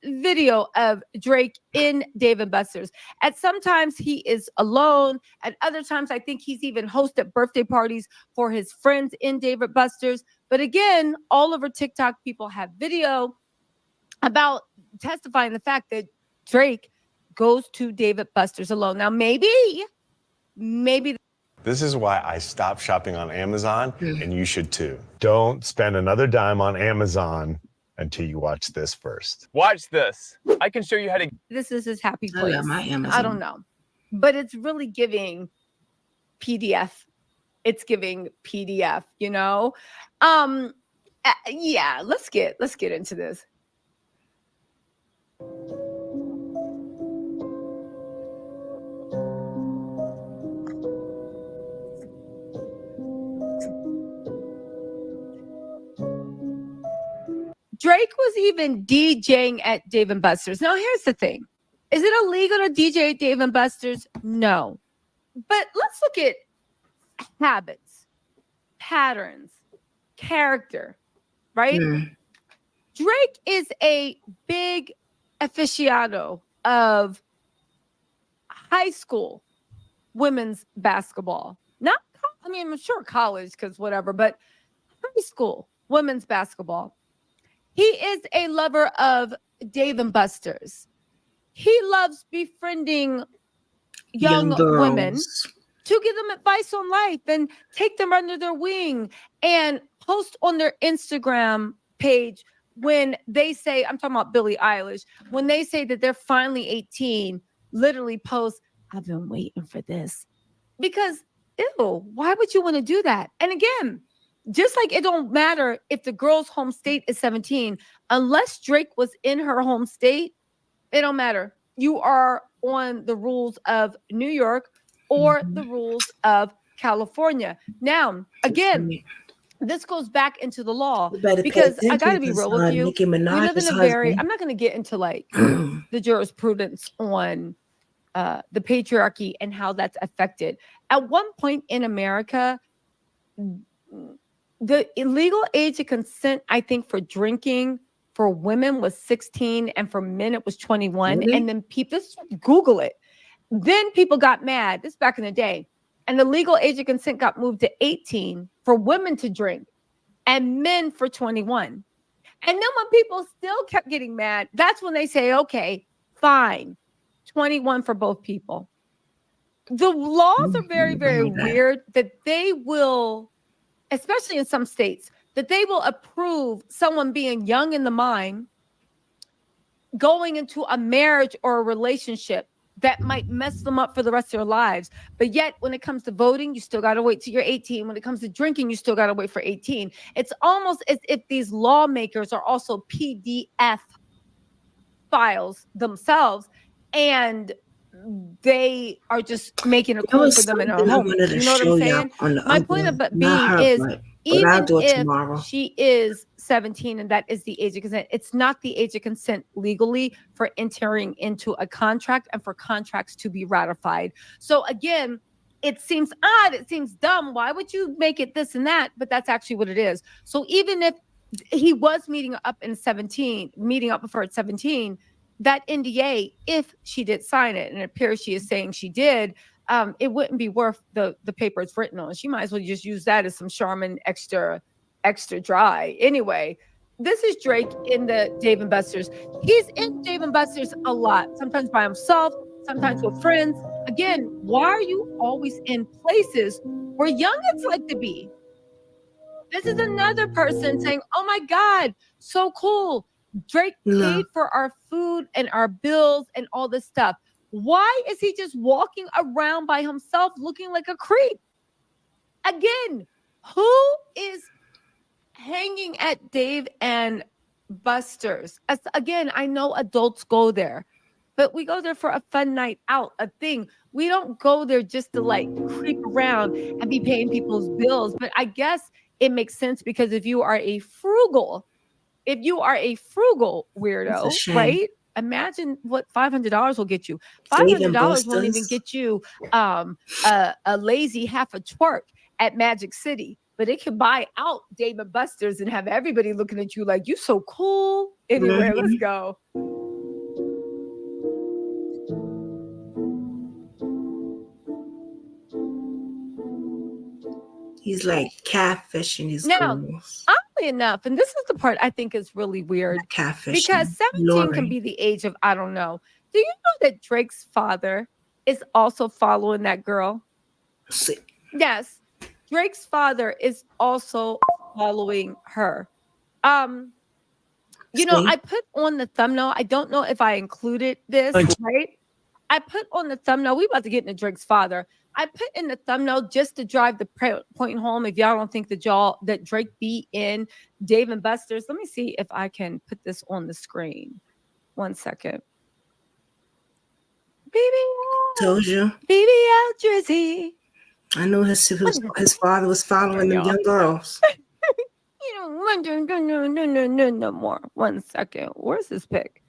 video of Drake in Dave and Buster's. At sometimes he is alone. At other times, I think he's even hosted birthday parties for his friends in Dave and Buster's. But again, all over TikTok, people have video about testifying the fact that Drake goes to Dave and Buster's alone. Now, maybe. This is why I stopped shopping on Amazon, and you should too. Don't spend another dime on Amazon until you watch this first. Watch this. I can show you how to. This is his happy Oh, place. yeah, my Amazon. I don't know. But it's really giving PDF. It's giving PDF, you know? Yeah, let's get into this. Drake was even DJing at Dave & Buster's. Now, here's the thing. Is it illegal to DJ at Dave & Buster's? No. But let's look at habits, patterns, character, right? Drake is a big aficionado of high school women's basketball. I'm sure college, because whatever, but high school women's basketball. He is a lover of Dave & Buster's. He loves befriending young women to give them advice on life and take them under their wing and post on their Instagram page when they say, I'm talking about Billie Eilish, when they say that they're finally 18, literally post, I've been waiting for this. Because, ew, why would you want to do that? And again, just like it don't matter if the girl's home state is 17, unless Drake was in her home state, it don't matter. You are on the rules of New York or the rules of California. Now, again, this goes back into the law because I got to be real with you. We live in a very, I'm not going to get into like the jurisprudence on the patriarchy and how that's affected. At one point in America, the illegal age of consent, I think, for drinking for women was 16 and for men it was 21. Really? And then people, just Google it. Then people got mad. This is back in the day. And the legal age of consent got moved to 18 for women to drink and men for 21. And then when people still kept getting mad, that's when they say, okay, fine, 21 for both people. The laws are very, very weird that they will, especially in some states, that they will approve someone being young in the mind going into a marriage or a relationship that might mess them up for the rest of their lives. But yet, when it comes to voting, you still got to wait till you're 18. When it comes to drinking, you still got to wait for 18. It's almost as if these lawmakers are also PDF files themselves, and they are just making it There cool was for them in their something I home. wanted to You know what show I'm y'all saying? on the My point other, of not being her, is, but I'll even do it if tomorrow. she is 17 and that is the age of consent, it's not the age of consent legally for entering into a contract and for contracts to be ratified. So again, it seems odd, it seems dumb. Why would you make it this and that? But that's actually what it is. So even if he was meeting up before at 17, that NDA, if she did sign it, and it appears she is saying she did, it wouldn't be worth the paper it's written on. She might as well just use that as some Charmin extra dry. Anyway, this is Drake in the Dave and Buster's. He's in Dave and Buster's a lot, sometimes by himself, sometimes with friends. Again, why are you always in places where youngins like to be? This is another person saying, oh my God, so cool. Drake paid for our food and our bills and all this stuff. Why is he just walking around by himself looking like a creep? Again, who is hanging at Dave and Buster's? Again, I know adults go there, but we go there for a fun night out, a thing. We don't go there just to like creep around and be paying people's bills. But I guess it makes sense because if you are a frugal weirdo, shame. right? Imagine what $500 will get you. Dave and $500 won't even Buster's. get you a lazy half a twerk at Magic City, but it can buy out Dave and Buster's and have everybody looking at you like you so cool. Anyway, let's go. He's like catfishing these Now, girls. oddly enough, and this is the part I think is really weird, Catfishing. because 17 luring. can be the age of, I don't know. Do you know that Drake's father is also following that girl? Yes. Drake's father is also following her. You know, I put on the thumbnail. I don't know if I included this, right? I put on the thumbnail. We about to get into Drake's father. I put in the thumbnail just to drive the point home. If y'all don't think that Drake be in Dave and Buster's, let me see if I can put this on the screen. 1 second. Told you. BBL Drizzy. I knew his father was following them young girls. You don't want to no more. 1 second. Where's this pic?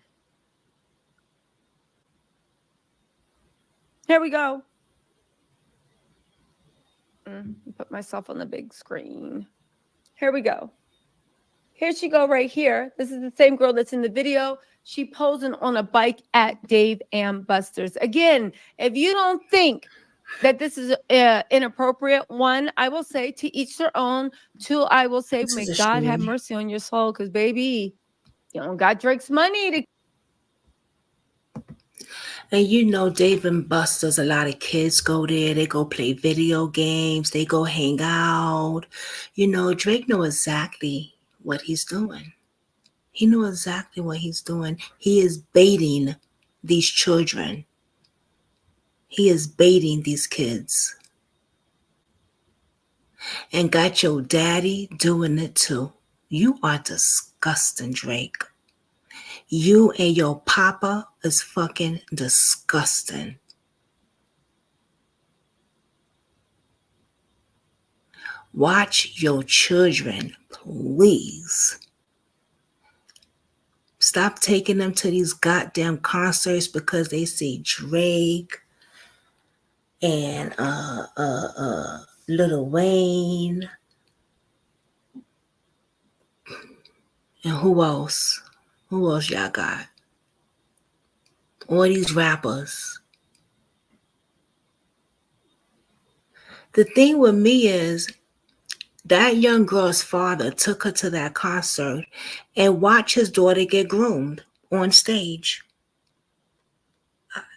Here we go. Put myself on the big screen. Here we go. Here she go right here. This is the same girl that's in the video. She posing on a bike at Dave and Buster's. Again, if you don't think that this is inappropriate, one, I will say to each their own. Two, I will say, may God have mercy on your soul, because baby, you don't got Drake's money to. And you know, Dave and Buster's, a lot of kids go there. They go play video games. They go hang out. You know, Drake knows exactly what he's doing. He knew exactly what he's doing. He is baiting these children. He is baiting these kids. And got your daddy doing it too. You are disgusting, Drake. You and your papa is fucking disgusting. Watch your children, please. Stop taking them to these goddamn concerts because they see Drake and Lil Wayne and who else? Who else y'all got? All these rappers. The thing with me is that young girl's father took her to that concert and watched his daughter get groomed on stage.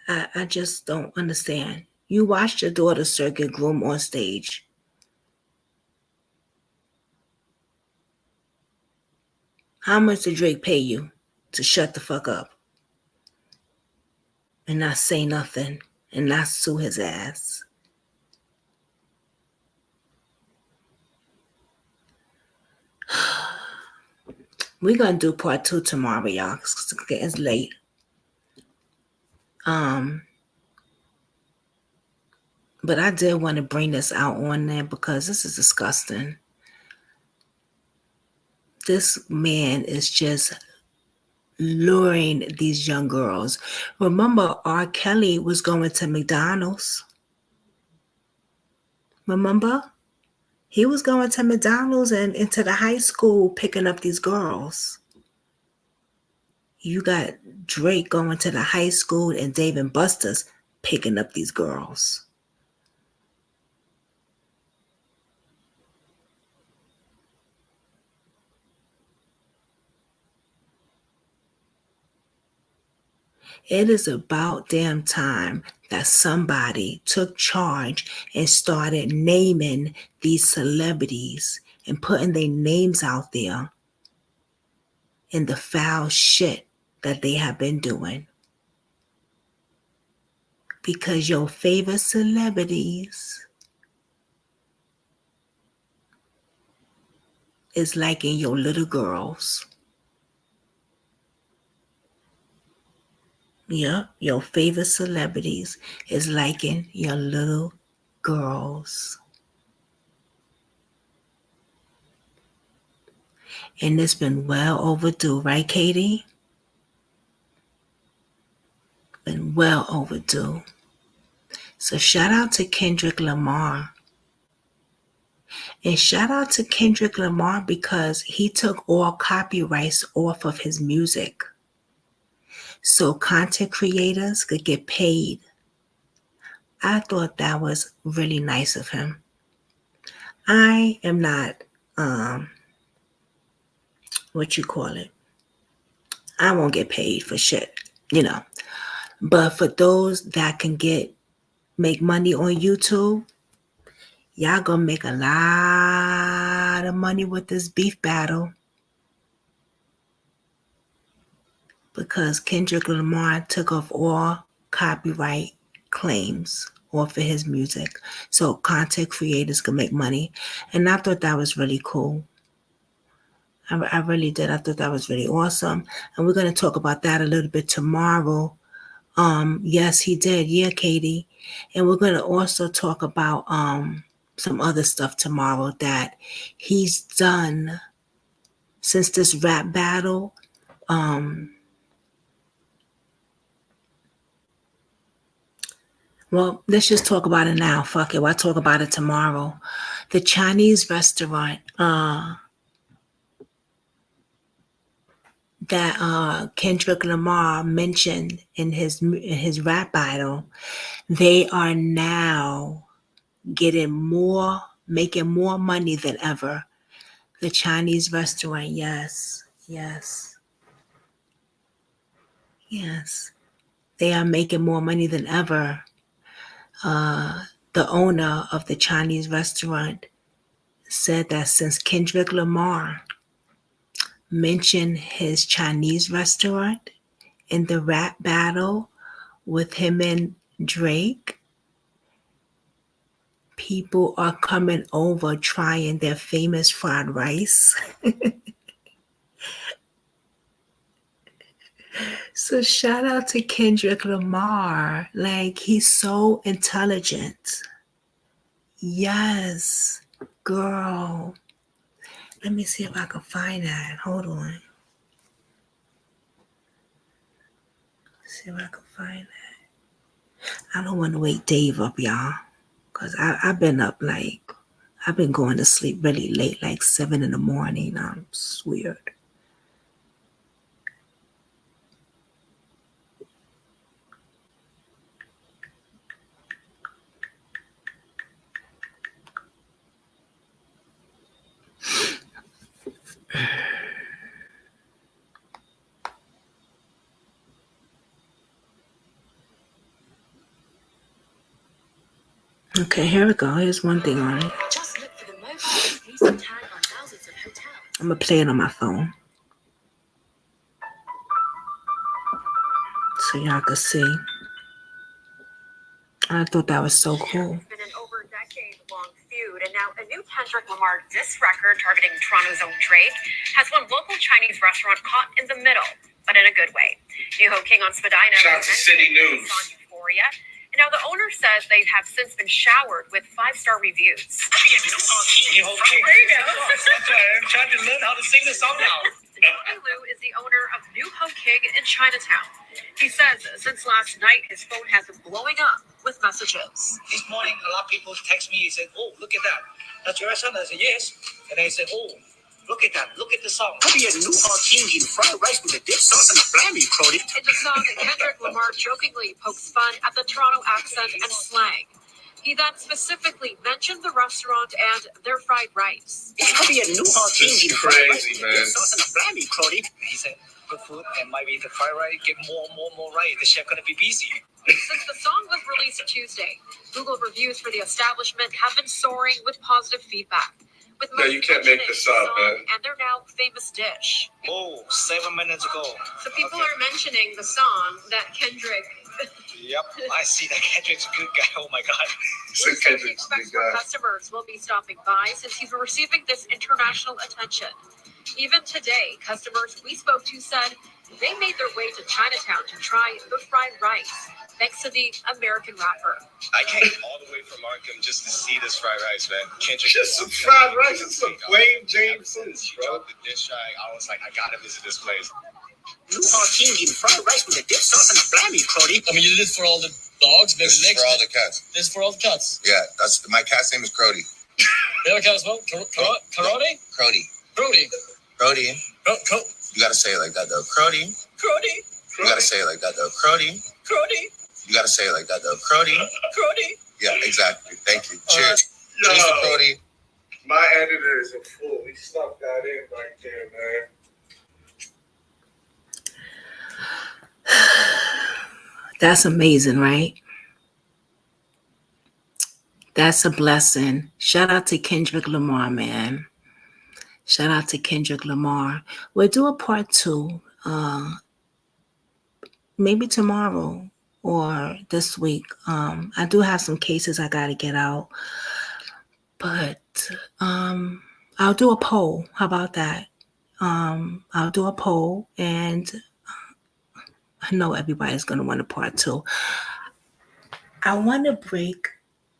I just don't understand. You watched your daughter, sir, get groomed on stage. How much did Drake pay you to shut the fuck up and not say nothing and not sue his ass? We're gonna do part 2 tomorrow, y'all. It's late. But I did want to bring this out on there because this is disgusting. This man is just luring these young girls. Remember, R. Kelly was going to McDonald's. Remember? He was going to McDonald's and into the high school picking up these girls. You got Drake going to the high school and Dave and Buster's picking up these girls. It is about damn time that somebody took charge and started naming these celebrities and putting their names out there in the foul shit that they have been doing. Because your favorite celebrities is liking your little girls. Yeah, your favorite celebrities is liking your little girls. And it's been well overdue, right, Katie? Been well overdue. So shout out to Kendrick Lamar. And shout out to Kendrick Lamar because he took all copyrights off of his music, so content creators could get paid. I thought that was really nice of him. I am not, what you call it? I won't get paid for shit, But for those that can make money on YouTube, y'all gonna make a lot of money with this beef battle. Because Kendrick Lamar took off all copyright claims off of his music, so content creators can make money. And I thought that was really cool. I really did. I thought that was really awesome. And we're going to talk about that a little bit tomorrow. Yes, he did. Yeah, Katie. And we're going to also talk about some other stuff tomorrow that he's done since this rap battle. Well, let's just talk about it now. Fuck it. I'll talk about it tomorrow. The Chinese restaurant that Kendrick Lamar mentioned in his rap battle, they are now making more money than ever. The Chinese restaurant, yes. They are making more money than ever. The owner of the Chinese restaurant said that since Kendrick Lamar mentioned his Chinese restaurant in the rap battle with him and Drake, people are coming over trying their famous fried rice. So shout out to Kendrick Lamar. Like, he's so intelligent. Yes, girl. Let me see if I can find that. Hold on. See if I can find that. I don't want to wake Dave up, y'all. Because I've been up I've been going to sleep really late, like 7 in the morning. I'm weird. Okay, here we go. Here's one thing on it. I'm gonna play it on my phone so y'all can see. I thought that was so cool. It's been an over decade-long feud, and now a new Kendrick Lamar diss record targeting Toronto's own Drake has one local Chinese restaurant caught in the middle, but in a good way. New Ho King on Spadina. Shout out to City News. On Euphoria. And now the owner says they have since been showered with 5-star reviews. New Ho King. There you go. I'm trying to learn how to sing the song now. Lu is the owner of New Ho King in Chinatown. He says since last night, his phone has been blowing up with messages. This morning, a lot of people text me. He said, "Oh, look at that. That's your son." I said, "Yes." And they said, "Oh, look at that. Look at the song." Could be a New Ho King eating fried rice with a dip sauce and a flammy crody. In the song, Kendrick Lamar jokingly pokes fun at the Toronto accent and slang. He then specifically mentioned the restaurant and their fried rice. It could be a New Ho King eating fried rice with a dip sauce and a flammy crody. He said, "Good food and might be the fried rice. Get more right. The chef gonna be busy." Since the song was released Tuesday, Google reviews for the establishment have been soaring with positive feedback. With No, you can't make this up, man. And their now famous dish. Oh, 7 minutes ago. So people are mentioning the song that Kendrick. Yep, I see that Kendrick's a good guy. Oh my God. So Kendrick expects more customers will be stopping by since he's receiving this international attention. Even today, customers we spoke to said they made their way to Chinatown to try the fried rice, thanks to the American rapper. I came all the way from Markham just to see this fried rice, man. Kendrick. Just some fried rice and some plain James Foods, bro. The dish I was like, I gotta visit this place. New Ho King eating fried rice with a dip sauce and a flammy crody. I mean, you did this for all the dogs, maybe This is for all the cats. This is for all the cats. Yeah, that's my cat's name is Crody. You have a cat as well? Karate? Crody. Crody. Crody. Oh, You gotta say it like that though. Crody. Crody. You gotta say it like that though. Crody. Crody. You gotta say it like that though. Crody. Crody. Yeah, exactly. Thank you. All Cheers. Yo. Cheers to Crody. My editor is a fool. He stuck that in right there, man. That's amazing, right? That's a blessing. Shout out to Kendrick Lamar, man. Shout out to Kendrick Lamar. We'll do a part 2, maybe tomorrow or this week. I do have some cases I got to get out, but I'll do a poll. How about that? I'll do a poll, and I know everybody's going to want a part 2. I want to break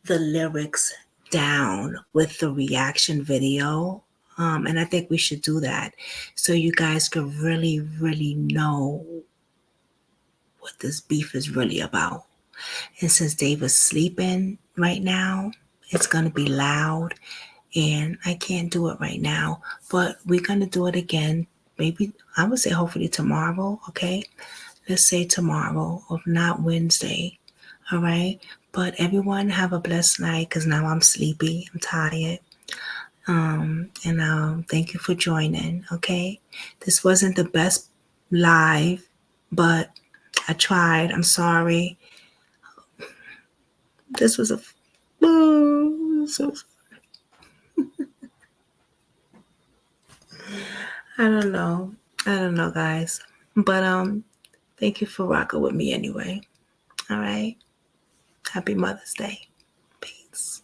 the lyrics down with the reaction video. And I think we should do that so you guys can really, really know what this beef is really about. And since Dave is sleeping right now, it's going to be loud and I can't do it right now, but we're going to do it again. Maybe I would say hopefully tomorrow. Okay. Let's say tomorrow, or not Wednesday. All right. But everyone have a blessed night because now I'm sleepy. I'm tired. Thank you for joining. Okay. This wasn't the best live, but I tried. I'm sorry. This was so I don't know, guys. But thank you for rocking with me anyway. All right. Happy Mother's Day. Peace.